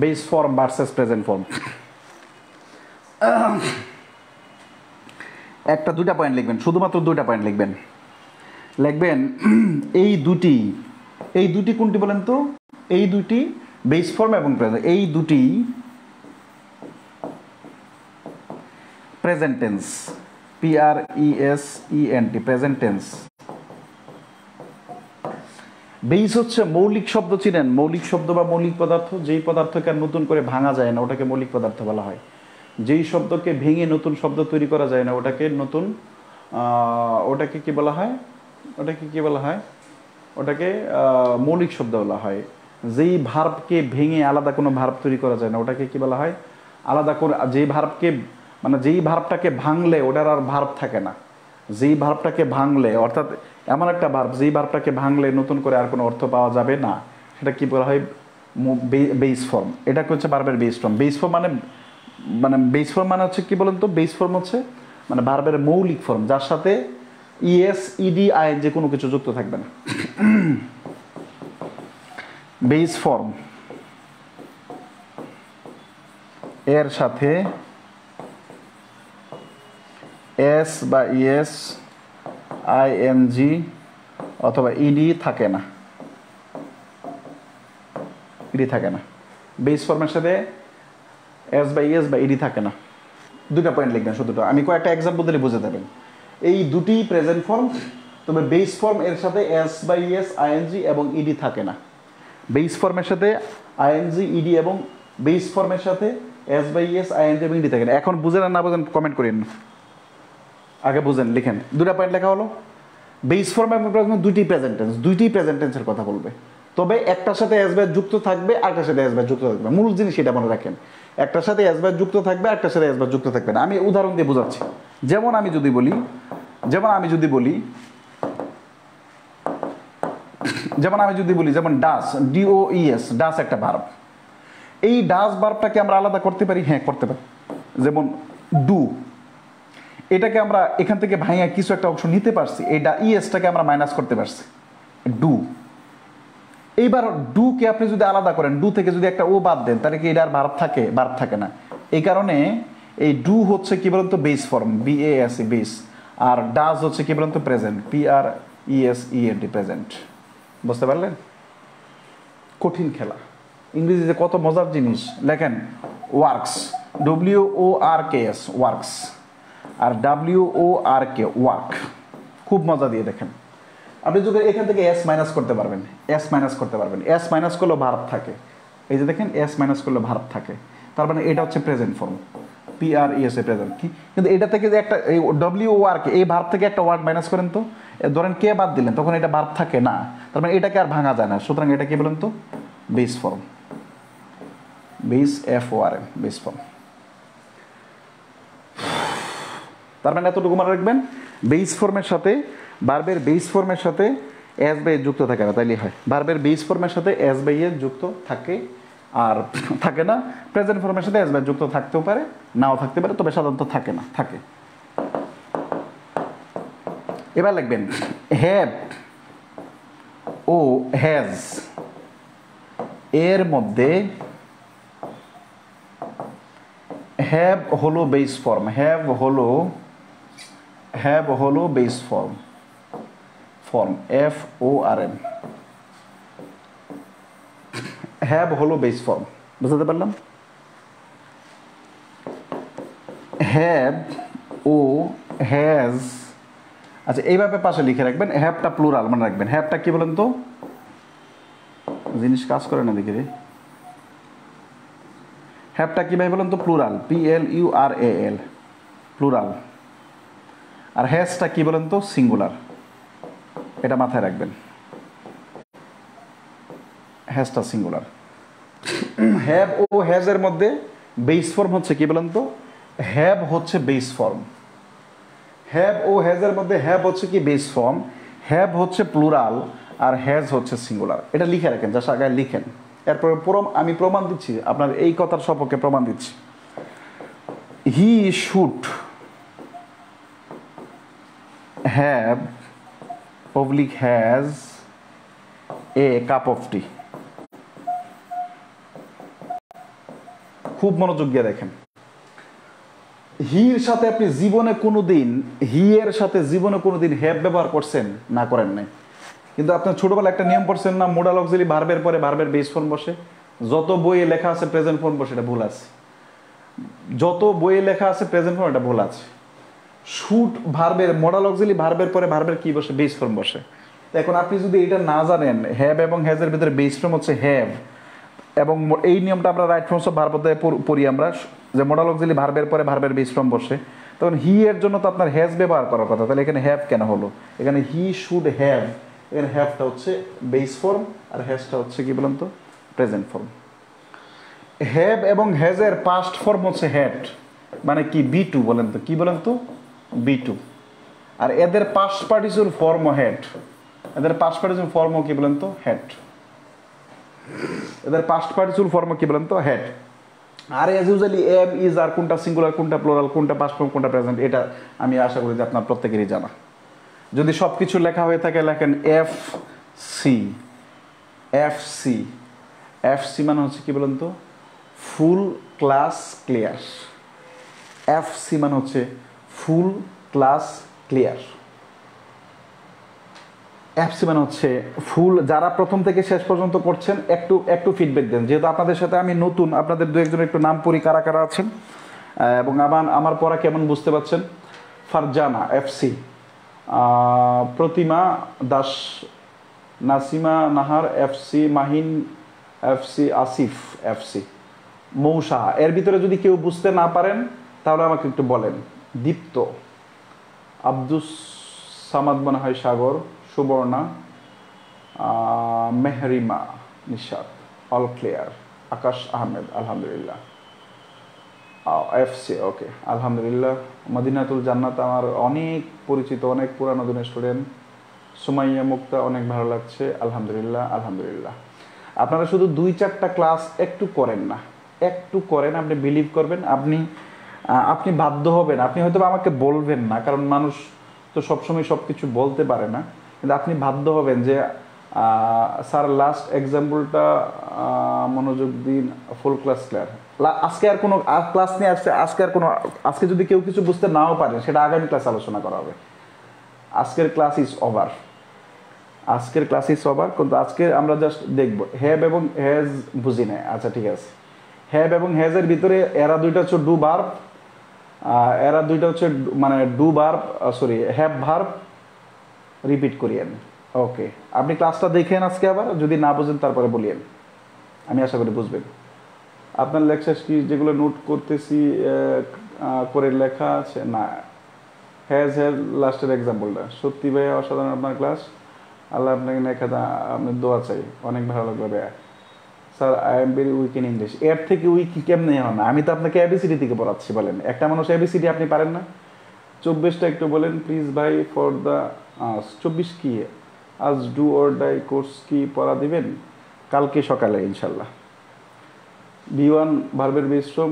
A: base form versus present form. একটা 2টা পয়েন্ট লিখবেন, শুধুমাত্র 2টা পয়েন্ট লিখবেন। লিখবেন এই দুটি কোনটি বলেন তো? এই দুটি বেস ফর্ম এবং প্রেজেন্ট, এই দুটি present tense, PRESENT, present tense. Base হচ্ছে মৌলিক শব্দ, চিনেন? মৌলিক শব্দ বা মৌলিক পদার্থ, যেই পদার্থকে আর নতুন করে ভাঙা যায় না ওটাকে মৌলিক পদার্থ বলা হয়। যেই শব্দকে ভেঙে নতুন শব্দ তৈরি করা যায় না ওটাকে কি বলা হয়? ওটাকে কি বলা হয়? ওটাকে মৌলিক শব্দ বলা হয়। যেই ভার্বকে ভেঙে আলাদা কোনো ভার্ব তৈরি করা যায় না, ওটাকে কি বলা হয়? আলাদা করে যেই ভার্বকে, মানে যেই ভার্বটাকে ভাঙলে ওটার আর ভার্ব থাকে না, যেই ভার্বটাকে ভাঙলে, অর্থাৎ এমন একটা ভার্ব যেই ভার্বটাকে ভাঙলে নতুন করে আর কোনো অর্থ পাওয়া যাবে না, সেটা কি বলা হয়? Base form. এটাকে হচ্ছে ভার্বের বেস ফর্ম। বেস ফর্ম মানে, বেস ফর্ম মানে হচ্ছে কি বলেন তো? বেস ফর্ম হচ্ছে মানে ভার্বের মৌলিক ফর্ম, যার সাথে ইএস, ইডি, আইএনজি কোনো কিছু যুক্ত থাকবে না। বেস ফর্ম এর সাথে এস বা ইএস, আইএনজি অথবা ইডি থাকে না, ইডি থাকে না। বেস ফর্মের সাথে এস বা ইএস বা ইডি থাকে না। দুটা পয়েন্ট লিখবেন শুধুটা, আমি কয়েকটা এক্সাম্পল দিলে বুঝে যাবেন। এই দুটি প্রেজেন্ট ফর্ম, তবে বেস ফর্ম এর সাথে এস বা ইএস, আইএনজি এবং ইডি থাকে না। বেস ফর্মের সাথে আইএনজি, ইডি এবং বেস ফর্মের সাথে এস বা ইএস, আইএনজি এবং ইডি থাকে না। এখন বুঝেন আর না বুঝেন কমেন্ট করেন, আগে বুঝেন, লিখেন। দুটা পয়েন্ট লেখা হলো। বেস ফর্মে দুইটি প্রেজেন্ট টেন্সের কথা বলবে, তবে একটার সাথে এস ভার্ব যুক্ত থাকবে, আরেকটার সাথে এস ভার্ব যুক্ত থাকবে। মূল জিনিস এটা মনে রাখেন, একটার সাথে এস ভার্ব যুক্ত থাকবে, একটার সাথে এস ভার্ব যুক্ত থাকবে না। আমি উদাহরণ দিয়ে বোঝাচ্ছি। যেমন আমি যদি বলি যেমন ডাস, ডিওইএস, ডাস একটা ভার্ব। এই ডাস ভার্বটাকে আমরা আলাদা করতে পারি, হ্যাঁ করতে পারি। যেমন ডু, এটাকে আমরা এখান থেকে ভাইয়া কিছু একটা অংশ নিতে পারছি, এটা ইএসটাকে আমরা মাইনাস করতে পারছি, ডু। এইবার ডুকে আপনি যদি আলাদা করেন, ডু থেকে যদি একটা ও বাদ দেন, তাহলে কি এটার ভার্ব থাকে? ভার্ব থাকে না। এই কারণে এই ডু হচ্ছে কি বলেন তো? Base form, বিএএসই, base. R does হচ্ছে কি বলেন তো? Present, পিআরইএসইএনটি, present. বুঝতে পারলেন? কঠিন খেলা। ইংরেজিতে কত মজার জিনিস লেখেন। Works, WORKS, works. আর WORK, ওয়ার্ক। খুব মজা দিয়ে দেখেন। আপনি যদি এখান থেকে এস মাইনাস করতে পারবেন, এস মাইনাস করলেও ভার্ব থাকে। এই যে দেখেন, এস মাইনাস করলে ভার্ব থাকে, তার মানে এটা হচ্ছে প্রেজেন্ট ফর্ম, PRES, প্রেজেন্ট। কি কিন্তু এটা থেকে যে একটা এই WORK, এই ভার্ব থেকে একটা ওয়ার্ড মাইনাস করেন তো, ধরেন কে বাদ দিলেন, তখন এটা ভার্ব থাকে না, তার মানে এটাকে আর ভাঙা যায় না। সুতরাং এটা কি বলেন তো? Base form, base, FORM, base form. তার মানে এতটুকু মনে রাখবেন, বেস ফর্মের সাথে, ভার্বের বেস ফর্মের সাথে এস বাই যুক্ত থাকে না, তাইলে হয়। ভার্বের বেস ফর্মের সাথে এস বাই এস যুক্ত থাকে আর থাকে না। প্রেজেন্ট ফর্মের সাথে এস বাই যুক্ত থাকতেও পারে, নাও থাকতে পারে, তবে সাধারণত থাকে না, থাকে। এবার লিখবেন হ্যাভ ও হ্যাজ এর মধ্যে হ্যাভ হলো বেস ফর্ম, হ্যাভ হলো বেস ফর্ম, FORM। হ্যাভ হলো বেস ফর্ম, বুঝতে পারলাম? হ্যাভ ও হ্যাজ, আচ্ছা এইভাবে পাশে লিখে রাখবেন। হ্যাভটা প্লুরাল মনে রাখবেন। হ্যাভটা কি বলেন তো? জিনিস কাজ করে না দেখি রে। হ্যাভটা কি ভাই বলেন তো? Plural, PLURAL, plural. আর হ্যাজটা কি বলেন তো? সিঙ্গুলার। এটা মাথায় রাখবেন, হ্যাজটা সিঙ্গুলার। হ্যাভ ও হ্যাজ এর মধ্যে বেস ফর্ম হচ্ছে কি বলেন তো? হ্যাভ হচ্ছে বেস ফর্ম। হ্যাভ ও হ্যাজ এর মধ্যে হ্যাভ হচ্ছে কি? Base form. হ্যাভ হচ্ছে প্লুরাল আর হ্যাজ হচ্ছে সিঙ্গুলার। এটা লিখে রাখেন, যা আগে লিখেন। এরপরে আমি প্রমাণ দিচ্ছি, আপনার এই কথার সপক্ষে প্রমাণ দিচ্ছি। He should have has a cup of tea। খুব মনোযোগ দিয়ে দেখেন, হির সাথে আপনি জীবনে কোনোদিন, হি এর সাথে জীবনে কোনোদিন হ্যাভ ব্যবহার করছেন? না, করেন নাই। কিন্তু আপনার ছোটবেলা একটা নিয়ম পড়ছেন না, মোডাল অক্সিলারি ভার্বের পরে ভার্বের বেস ফর্ম বসে। যত বইয়ে লেখা আছে প্রেজেন্ট ফর্ম বসে, এটা ভুল আছে। যত বইয়ে লেখা আছে প্রেজেন্ট ফর্ম, এটা ভুল আছে। শুড ভার্বের, মোডাল অক্সিলারি ভার্বের পরে ভার্বের কি বসে? বেস ফর্ম বসে। এখন আপনি যদি এটা না জানেন, হ্যাভ এবং হ্যাজের ভিতরে বেস ফর্ম হচ্ছে হ্যাভ, এবং এই নিয়মটা আমরা রাইট ফর্মস অফ ভার্ব পড়ি আমরা, যে মোডাল অক্সিলারি ভার্বের পরে ভার্বের বেস ফর্ম বসে। তখন হি এর জন্য তো আপনার হ্যাজ ব্যবহার করার কথা, তাহলে এখানে হ্যাভ কেন হলো? এখানে হি শুড হ্যাভ, এখানে হ্যাভটা হচ্ছে বেস ফর্ম আর হ্যাজটা হচ্ছে কি বলেন তো প্রেজেন্ট ফর্ম। হ্যাভ এবং হ্যাজের পাস্ট ফর্ম হচ্ছে হ্যাড, মানে কি বি টু বলেন তো, কি বলেন তো বি টু। আর এদের পাস্ট পার্টিসিপল ফর্মও হ্যাড, এদের পাস্ট পার্টিসিপল ফর্মও কি বলেন তো হ্যাড, এদের পাস্ট পার্টিসিপল ফর্মও কি বলেন তো হ্যাড। আর as usually am is are কোনটা সিঙ্গুলার কোনটা প্লুরাল কোনটা পাস্ট ফর্ম কোনটা প্রেজেন্ট, এটা আমি আশা করি যে আপনার প্রত্যেকেরই জানা। যদি সব কিছু লেখা হয়ে থাকে লেখেন F C, F C, F C মানে হচ্ছে কি বলেন তো full class clear, F C মানে হচ্ছে ফুল ক্লাস ক্লিয়ার, এফসি মানে হচ্ছে ফুল। যারা প্রথম থেকে শেষ পর্যন্ত পড়ছেন একটু একটু ফিডব্যাক দেন, যেহেতু আপনাদের সাথে আমি নতুন, আপনাদের দু একজন একটু নাম পড়ি কারা কারা আছেন এবং আমার পড়া কেমন বুঝতে পারছেন। Farzana FC, Pratima Das, Nasima Nahar FC, Mahin FC, Asif FC, Mousa. এর ভিতরে যদি কেউ বুঝতে না পারেন তাহলে আমাকে একটু বলেন। দীপ্ত, আব্দুস সামাদ মনে হয় সাগর, সুবর্ণা, মেহরিমা, নিশাত, অল ক্লিয়ার, আকাশ আহমেদ আলহামদুলিল্লাহ, এফসি ওকে আলহামদুলিল্লাহ। মদিনাতুল জান্নাত আমার অনেক পরিচিত, অনেক পুরানো দিনের স্টুডেন্ট। সুমাইয়া মুক্তা অনেক ভালো লাগছে আলহামদুলিল্লাহ আলহামদুলিল্লাহ। আপনারা শুধু 2-4টা ক্লাস একটু করেন না, একটু করেন, আপনি বিলিভ করবেন, আপনি বাধ্য হবেন। আপনি হয়তো আমাকে বলবেন না, কারণ মানুষ তো সবসময় সব কিছু বলতে পারে না, কিন্তু আপনি বাধ্য হবেন যে স্যার লাস্ট এক্সাম্পলটা মনোযোগ দিন, ফুল ক্লাস ক্লিয়ার। আজকে আর কোনো ক্লাস নিয়ে আসছে, আজকে যদি কেউ কিছু বুঝতে নাও পারে সেটা আগামী ক্লাসে আলোচনা করা হবে। আজকের ক্লাস ইজ ওভার, আজকের ক্লাস ইজ ওভার। কিন্তু আজকে আমরা জাস্ট দেখব হ্যাভ এবং হ্যাজ বুঝি না, আচ্ছা ঠিক আছে। হ্যাভ এবং হ্যাজের ভিতরে এরা দুইটা হচ্ছে ডু ভার্ব, এরা দুইটা হচ্ছে মানে do verb, sorry have verb repeat করিয়েন। ওকে, আপনি ক্লাসটা দেখেন আজকে, আবার যদি না বুঝেন তারপরে বলিয়েন, আমি আশা করি বুঝবেন। আপনার লেকচার কি যেগুলো নোট করতেছি করে লেখা আছে না? হ্যাজ লাস্টের এক্সাম্পলটা সত্যি ভাইয়া অসাধারণ আপনার ক্লাস, আল্লাহ আপনাকে নেখা, আপনি দোয়া চাই, অনেক ভালো লাগলো ভাইয়া। Sir I am very weak in English. এর থেকে উইক কেমনে হয় না? আমি তো আপনাকে এবিসিডি থেকে পড়াচ্ছি, বলেন একটা মানুষ এবিসিডি আপনি পারেন না? 24টা একটু বলেন প্লিজ ভাই ফর দ্য 24 কি আজ ডু অর ডাই কোর্স কি পড়া দিবেন? কালকে সকালে ইনশাল্লাহ। B1 ভার্বের বিশ্রম,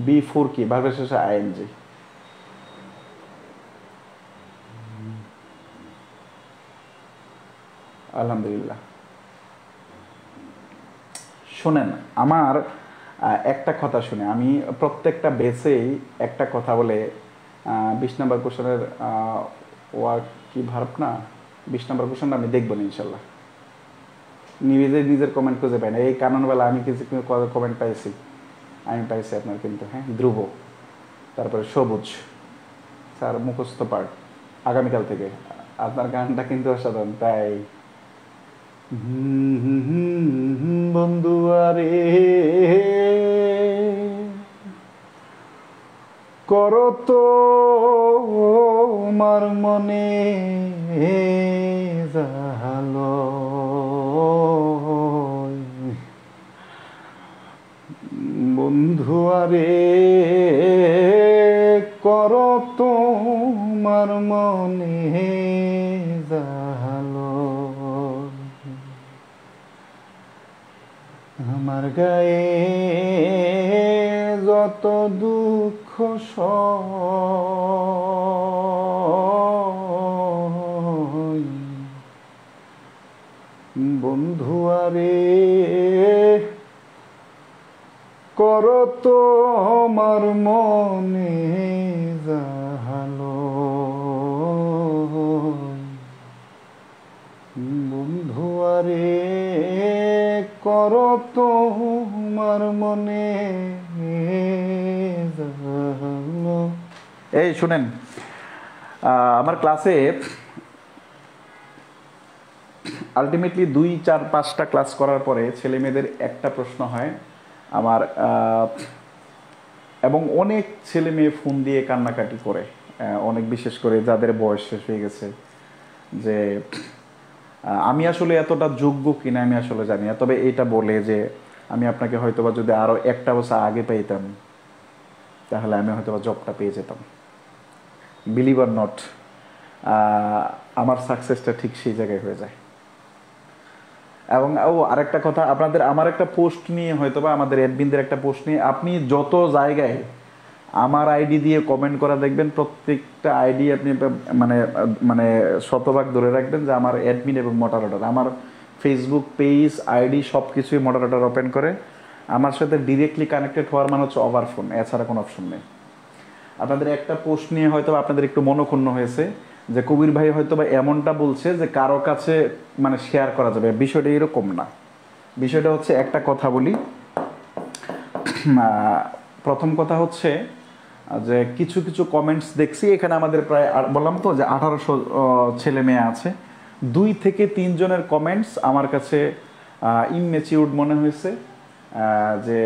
A: B4 কি ভার্বের শেষে আইএনজি। আলহামদুলিল্লাহ। শোনেন আমার একটা কথা শুনে, আমি প্রত্যেকটা বেসেই একটা কথা বলে 20 নম্বর কোশ্চেনের ওয়ার্ক কি ভার্ব না, 20 নম্বর কোশ্চেনটা আমি দেখবো না ইনশাল্লাহ। নিজের কমেন্ট খুঁজে পাই না, এই কারণবেলা আমি কিছু কমেন্ট পাইছি, আমি পাইছি আপনার কিন্তু, হ্যাঁ ধ্রুব, তারপরে সবুজ স্যার মুখস্থ পাঠ আগামীকাল থেকে। আপনার গানটা কিন্তু অসাধারণ, তাই বন্ধু আরে করো তো আমার মনে জালো, বন্ধু আরে করো তোমার মনে জালো, আমার গায়ে যত দুঃখ সই, বন্ধু আরে করো তো আমার মনে জালো, বন্ধু আরে করো তোমার মনে জালো। এই শুনেন, আমার ক্লাসে আলটিমেটলি 2-4-5টা ক্লাস করার পরে ছেলে মেয়েদের একটা প্রশ্ন হয়, আমার এবং অনেক ছেলে মেয়ে ফোন দিয়ে কান্নাকাটি করে, অনেক বিশেষ করে যাদের বয়স শেষ হয়ে গেছে, যে আমি আসলে এতটা যোগ্য কিনা আমি আসলে জানি না, তবে এটা বলে যে আমি আপনাকে হয়তোবা যদি আরও একটা বছর আগে পেতাম তাহলে আমি হয়তোবা জবটা পেয়ে যেতাম। বিলিভ অর নট, আমার সাকসেসটা ঠিক সেই জায়গায় হয়ে যায়। এবং আরেকটা কথা, আপনাদের আমার একটা পোস্ট নিয়ে হয়তোবা আমাদের অ্যাডমিনদের একটা পোস্ট নিয়ে আপনি যত জায়গায় আমার আইডি দিয়ে কমেন্ট করা দেখবেন, প্রত্যেকটা আইডি আপনি মানে মানে শতভাগ ধরে রাখবেন যে আমার অ্যাডমিন এবং মডারেটর, আমার ফেসবুক পেজ আইডি সব কিছুই মডারেটর ওপেন করে। আমার সাথে ডিরেক্টলি কানেক্টেড হওয়ার মানে হচ্ছে ওভার ফোন, এছাড়া কোনো অপশন নেই। আপনাদের একটা পোস্ট নিয়ে হয়তো আপনাদের একটু মনোক্ষুণ্ণ হয়েছে যে কবির ভাই হয়তো বা এমনটা বলছে যে কারো কাছে মানে শেয়ার করা যাবে, বিষয়টা এরকম না। বিষয়টা হচ্ছে, একটা কথা বলি, প্রথম কথা হচ্ছে যে কিছু কিছু কমেন্টস দেখছি এখানে আমাদের প্রায় বললাম তো যে 1800 ছেলে মেয়ে আছে, 2 থেকে 3 জনের কমেন্টস আমার কাছে ইমম্যাচিউরড মনে হয়েছে, যে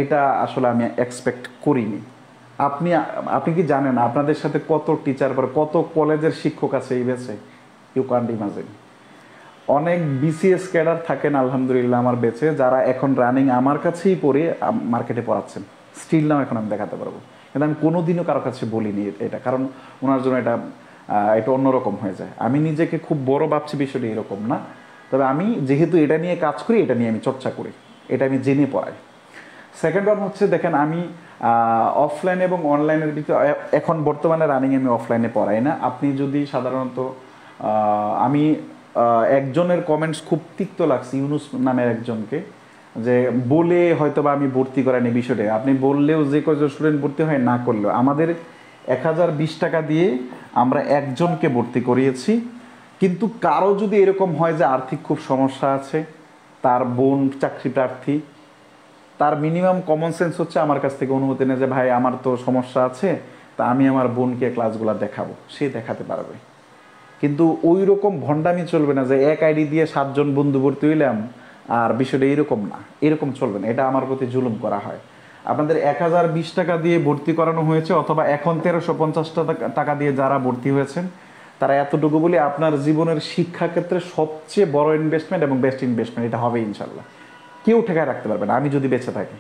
A: এটা আসলে আমি এক্সপেক্ট করিনি। আপনি আপনি কি জানেন আপনাদের সাথে কত টিচার বা কত কলেজের শিক্ষক আছে এই বেচে? You can't imagine. অনেক বিসিএস ক্যাডার থাকেন আলহামদুলিল্লাহ আমার বেচে, যারা এখন রানিং আমার কাছেই পড়ে মার্কেটে পড়াচ্ছেন, স্টিল নাও এখন আমি দেখাতে পারবো। কিন্তু আমি কোনোদিনও কারো কাছে বলিনি এটা, কারণ ওনার জন্য এটা এটা অন্যরকম হয়ে যায়। আমি নিজেকে খুব বড় ভাবছি, বিষয়টা এরকম না। তবে আমি যেহেতু এটা নিয়ে কাজ করি, এটা নিয়ে আমি চর্চা করি, এটা আমি জেনে পড়াই। সেকেন্ড ওয়ান হচ্ছে, দেখেন আমি অফলাইন এবং অনলাইনের ভিতরে এখন বর্তমানে রানিং আমি অফলাইনে পড়াই না। আপনি যদি সাধারণত আমি একজনের কমেন্টস খুব তিক্ত লাগছে, ইউনুস নামের একজনকে, যে বলে হয়তো বা আমি ভর্তি করাইনি। বিষয়টা আপনি বললেও যে কজন স্টুডেন্ট ভর্তি হয়, না করলেও আমাদের 1020 টাকা দিয়ে আমরা একজনকে ভর্তি করিয়েছি। কিন্তু কারো যদি এরকম হয় যে আর্থিক খুব সমস্যা আছে, তার বোন চাকরি প্রার্থী, তার মিনিমাম কমন সেন্স হচ্ছে আমার কাছ থেকে অনুমতি নেয় যে ভাই আমার তো সমস্যা আছে, তা আমি আমার বোনকে ক্লাসগুলো দেখাবো, সে দেখাতে পারবে। কিন্তু ওই রকম ভণ্ডামি চলবে না যে এক আইডি দিয়ে 7 জন বন্ধু ভর্তি হইলাম, আর বিষয়টা এরকম না, এরকম চলবে না, এটা আমার প্রতি জুলুম করা হয়। আপনাদের 1020 টাকা দিয়ে ভর্তি করানো হয়েছে, অথবা এখন 1350 টাকা দিয়ে যারা ভর্তি হয়েছেন, তারা এতটুকু বলি আপনার জীবনের শিক্ষাক্ষেত্রে সবচেয়ে বড় ইনভেস্টমেন্ট এবং বেস্ট ইনভেস্টমেন্ট এটা হবে ইনশাল্লাহ। কেউ ঠেকায় রাখতে পারবে না, আমি যদি বেঁচে থাকি।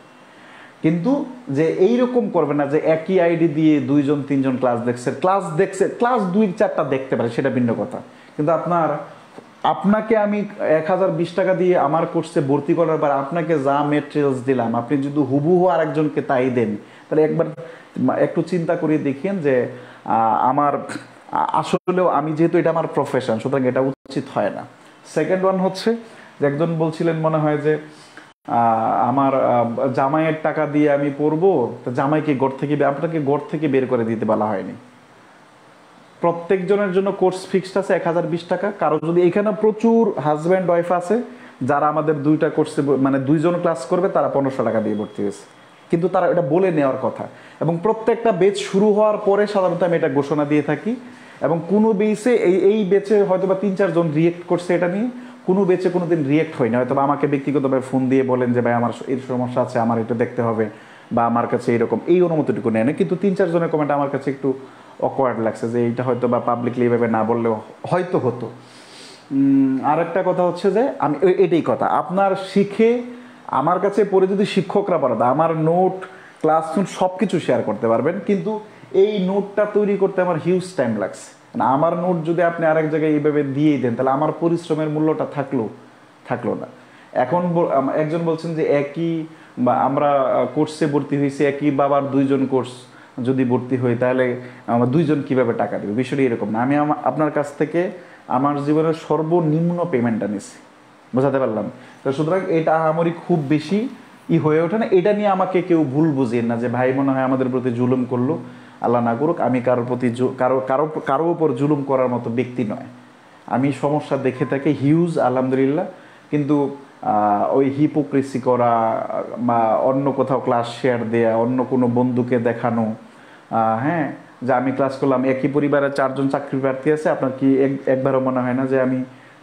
A: কিন্তু যে এইরকম করবে না যে একই আইডি দিয়ে 2 জন 3 জন ক্লাস 2-4টা দেখতে পারে, সেটা ভিন্ন কথা। কিন্তু আপনাকে আমি 1020 টাকা দিয়ে আমার কোর্সে ভর্তি করার পর আপনাকে যা মেটেরিয়ালস দিলাম, আপনি যদি হুবহু আরেকজনকে তাই দেন, তাহলে একবার একটু চিন্তা করে দেখেন যে আমার আসলেও আমি যেহেতু এটা আমার প্রফেশন, সুতরাং এটা উচিত হয় না। সেকেন্ড ওয়ান হচ্ছে যে একজন বলছিলেন মনে হয় যে আমার জামাইয়ের টাকা দিয়ে আমি পড়বো, তো জামাইকে আপনাকে ঘর থেকে বের করে দিতে বলা হয়নি। প্রত্যেকজনের জন্য কোর্স ফিক্সড আছে 1020 টাকা। কারো যদি এখানে প্রচুর হাজব্যান্ড ওয়াইফ আছে যারা আমাদের 2টা কোর্সে মানে 2 জন ক্লাস করবে, তারা 1500 টাকা দিয়ে ভর্তি হয়েছে, কিন্তু তারা এটা বলে নেওয়ার কথা। এবং প্রত্যেকটা বেচ শুরু হওয়ার পরে সাধারণত আমি এটা ঘোষণা দিয়ে থাকি। এবং কোনো বেচে এই বেচে হয়তো বা 3-4 জন রিয়েক্ট করছে এটা নিয়ে, কোনো বেচে কোনো দিন রিয়েক্ট হয়নি। হয়তো আমাকে ব্যক্তিগতভাবে ফোন দিয়ে বলেন যে ভাই আমার এই সমস্যা আছে, আমার এটা দেখতে হবে, বা আমার কাছে এরকম এই অনুমতিটুকু নেয় না। কিন্তু 3-4 জনের কমেন্ট আমার কাছে একটু অকওয়ার্ড লাগছে, যে এইটা হয়তো বা পাবলিকলি এভাবে না বললেও হয়তো হতো। আর একটা কথা হচ্ছে যে আমি এটাই কথা, আপনার শিখে আমার কাছে পড়ে যদি শিক্ষকরা পড়াতে, আমার নোট ক্লাস নোট সব কিছু শেয়ার করতে পারবেন, কিন্তু এই নোটটা তৈরি করতে আমার হিউজ টাইম লাগছে। আমার নোট যদি আপনি আরেক জায়গায় এইভাবে দিয়েই দেন, তাহলে আমার পরিশ্রমের মূল্যটা থাকলো না। এখন একজন বলছেন যে একই বা আমরা কোর্সে ভর্তি হয়েছি, একই বাবার 2 জন কোর্স যদি ভর্তি হই, তাহলে আমার 2 জন কীভাবে টাকা দেবে? বিষয়টা এরকম না। আমি আপনার কাছ থেকে আমার জীবনের সর্বনিম্ন পেমেন্টটা নিছি, বোঝাতে পারলাম তো? সুতরাং এটা আমারই খুব বেশি হয়ে ওঠে না। এটা নিয়ে আমাকে কেউ ভুল বুঝিয়েন না যে ভাই মনে হয় আমাদের প্রতি জুলুম করলো। আল্লাহ না করুক, আমি কারোর প্রতি কারো উপর জুলুম করার মতো ব্যক্তি নয়। আমি সমস্যা দেখে থাকি হিউজ আলহামদুলিল্লাহ, কিন্তু ওই হিপোক্রেসি করা বা অন্য কোথাও ক্লাস শেয়ার দেয়া, অন্য কোনো বন্ধুকে দেখানো, হ্যাঁ, যে আমি ক্লাস করলাম, একই পরিবারে 4 জন চাকরি প্রার্থী আছে, আপনার কি একবারও মনে হয় না যে আমি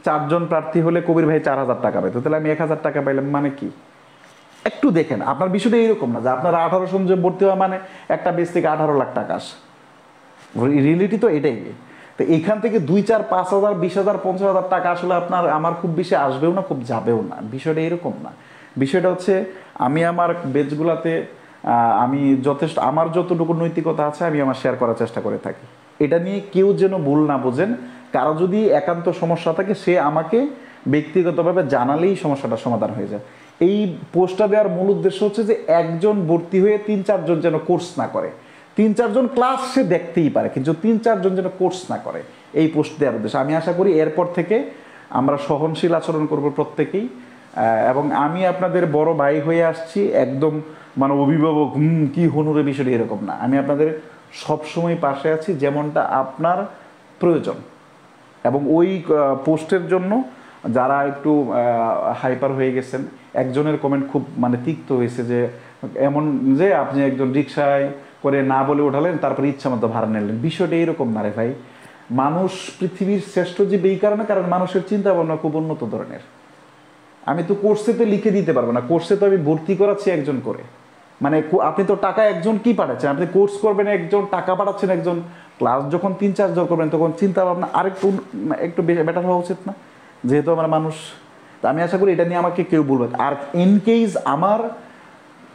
A: 4 জন প্রার্থী হলে কবির ভাই 4000 টাকা পাইতো, তাহলে আমি 1000 টাকা পাইলাম মানে কি? একটু দেখেন, আপনার বিষয়টা এরকম না যে আপনার 18 সঞ্চয় ভর্তি হওয়া মানে একটা বেস থেকে 18 লাখ টাকা আসে। রিয়েলিটি তো এটাই। তো এখান থেকে 2, 4, 5 হাজার, 20 হাজার, 50 হাজার টাকা আসলে আপনার আমার খুব বেশি আসবেও না, খুব যাবেও না, বিষয়টা এরকম না। বিষয়টা হচ্ছে আমি আমার বেচগুলাতে আমি যথেষ্ট, আমার যতটুকু নৈতিকতা আছে আমি আমার শেয়ার করার চেষ্টা করে থাকি। এটা নিয়ে কেউ যেন ভুল না বোঝেন। কারো যদি একান্ত সমস্যা থাকে সে আমাকে ব্যক্তিগতভাবে জানালেই সমস্যাটা সমাধান হয়ে যায়। এই পোস্টটা দেওয়ার মূল উদ্দেশ্য হচ্ছে যে একজন ভর্তি হয়ে 3-4 জন যেন কোর্স না করে। 3-4 জন ক্লাস সে দেখতেই পারে, কিন্তু 3-4 জন যেন কোর্স না করে, এই পোস্ট দেওয়ার উদ্দেশ্য। আমি আশা করি এরপর থেকে আমরা সহনশীল আচরণ করব প্রত্যেকেই। এবং আমি আপনাদের বড় ভাই হয়ে আসছি, একদম মানে অভিভাবক কি হনুরে বিষয়টা এরকম না। আমি আপনাদের সবসময় পাশে আছি যেমনটা আপনার প্রয়োজন। এবং ওই পোস্টের জন্য যারা একটু হাইপার হয়ে গেছেন, একজনের কমেন্ট খুব মানে তিক্ত হয়েছে যে এমন যে আপনি একজন রিক্সায় করে না বলে ওঠালেন, তারপরে ইচ্ছা মতো ভাড়া নিলেন। বিষয়টা এরকম না রে ভাই। মানুষ পৃথিবীর শ্রেষ্ঠ জীব এই কারণে, কারণ মানুষের চিন্তা ভাবনা খুব উন্নত ধরনের। আমি তো কোর্সে তো লিখে দিতে পারবো না, কোর্সে তো আমি ভর্তি করাচ্ছি একজন করে। মানে আপনি তো টাকা একজন কি পাঠাচ্ছেন, আপনি কোর্স করবেন একজন, টাকা পাঠাচ্ছেন একজন, ক্লাস যখন 3-4 জন করবেন তখন চিন্তা ভাবনা আরেকটু একটু বেটার হওয়া উচিত না? যেহেতু আমরা মানুষ। তা আমি আশা করি এটা নিয়ে আমাকে কেউ বলবে। আর ইন কেস আমার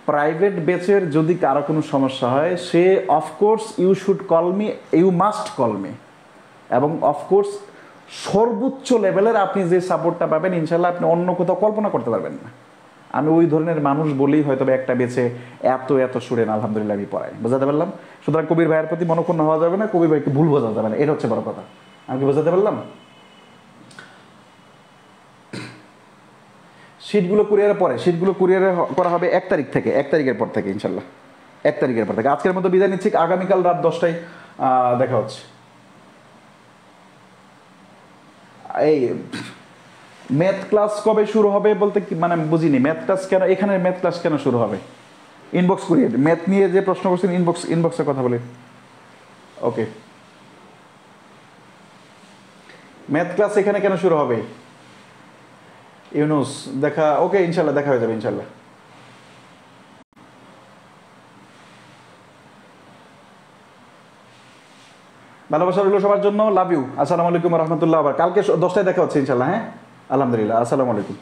A: প্রাইভেট ব্যাচের যদি কারো কোনো সমস্যা হয়, সে of course you should call me, you must call me. এবং অফকোর্স সর্বোচ্চ লেভেলের আপনি যে সাপোর্টটা পাবেন ইনশাল্লাহ আপনি অন্য কোথাও কল্পনা করতে পারবেন না। আমি ওই ধরনের মানুষ বলেই হয়তো একটা বেছে এত এত স্টুডেন্ট আলহামদুলিল্লাহ আমি পড়াই, বোঝাতে পারলাম। সুতরাং কবির ভাইয়ের প্রতি মনোক্ষুণ্ণ হওয়া যাবে না, কবির ভাইকে ভুল বোঝা যাবে না, এটা হচ্ছে বড় কথা। আমি কি বোঝাতে পারলাম? সিটগুলো কুরিয়ারের পরে, সিটগুলো কুরিয়ারে করা হবে 1 তারিখ থেকে, 1 তারিখের পর থেকে ইনশাল্লাহ, 1 তারিখের পর থেকে। আজকের মতো বিদায় নিচ্ছি, আগামীকাল রাত 10টায় দেখা হচ্ছে। এই ম্যাথ ক্লাস কবে শুরু হবে বলতে কি মানে বুঝিনি, ম্যাথ ক্লাস কেন এখানে, ম্যাথ ক্লাস কেন শুরু হবে? ইনবক্স করিয়ে ম্যাথ নিয়ে যে প্রশ্ন করছেন ইনবক্সে কথা বলি। ওকে, ম্যাথ ক্লাস এখানে কেন শুরু হবে? ইউনুস দেখা, ওকে ইনশাল্লাহ দেখা হয়ে যাবে ইনশাল্লাহ। ভালোবাসা রইল সবার জন্য, লাভ ইউ। আসসালামু আলাইকুম রহমতুল্লাহ। আবার কালকে 10টায় দেখা হচ্ছে ইনশাল্লাহ। হ্যাঁ, আলহামদুলিল্লাহ, আসসালামু আলাইকুম।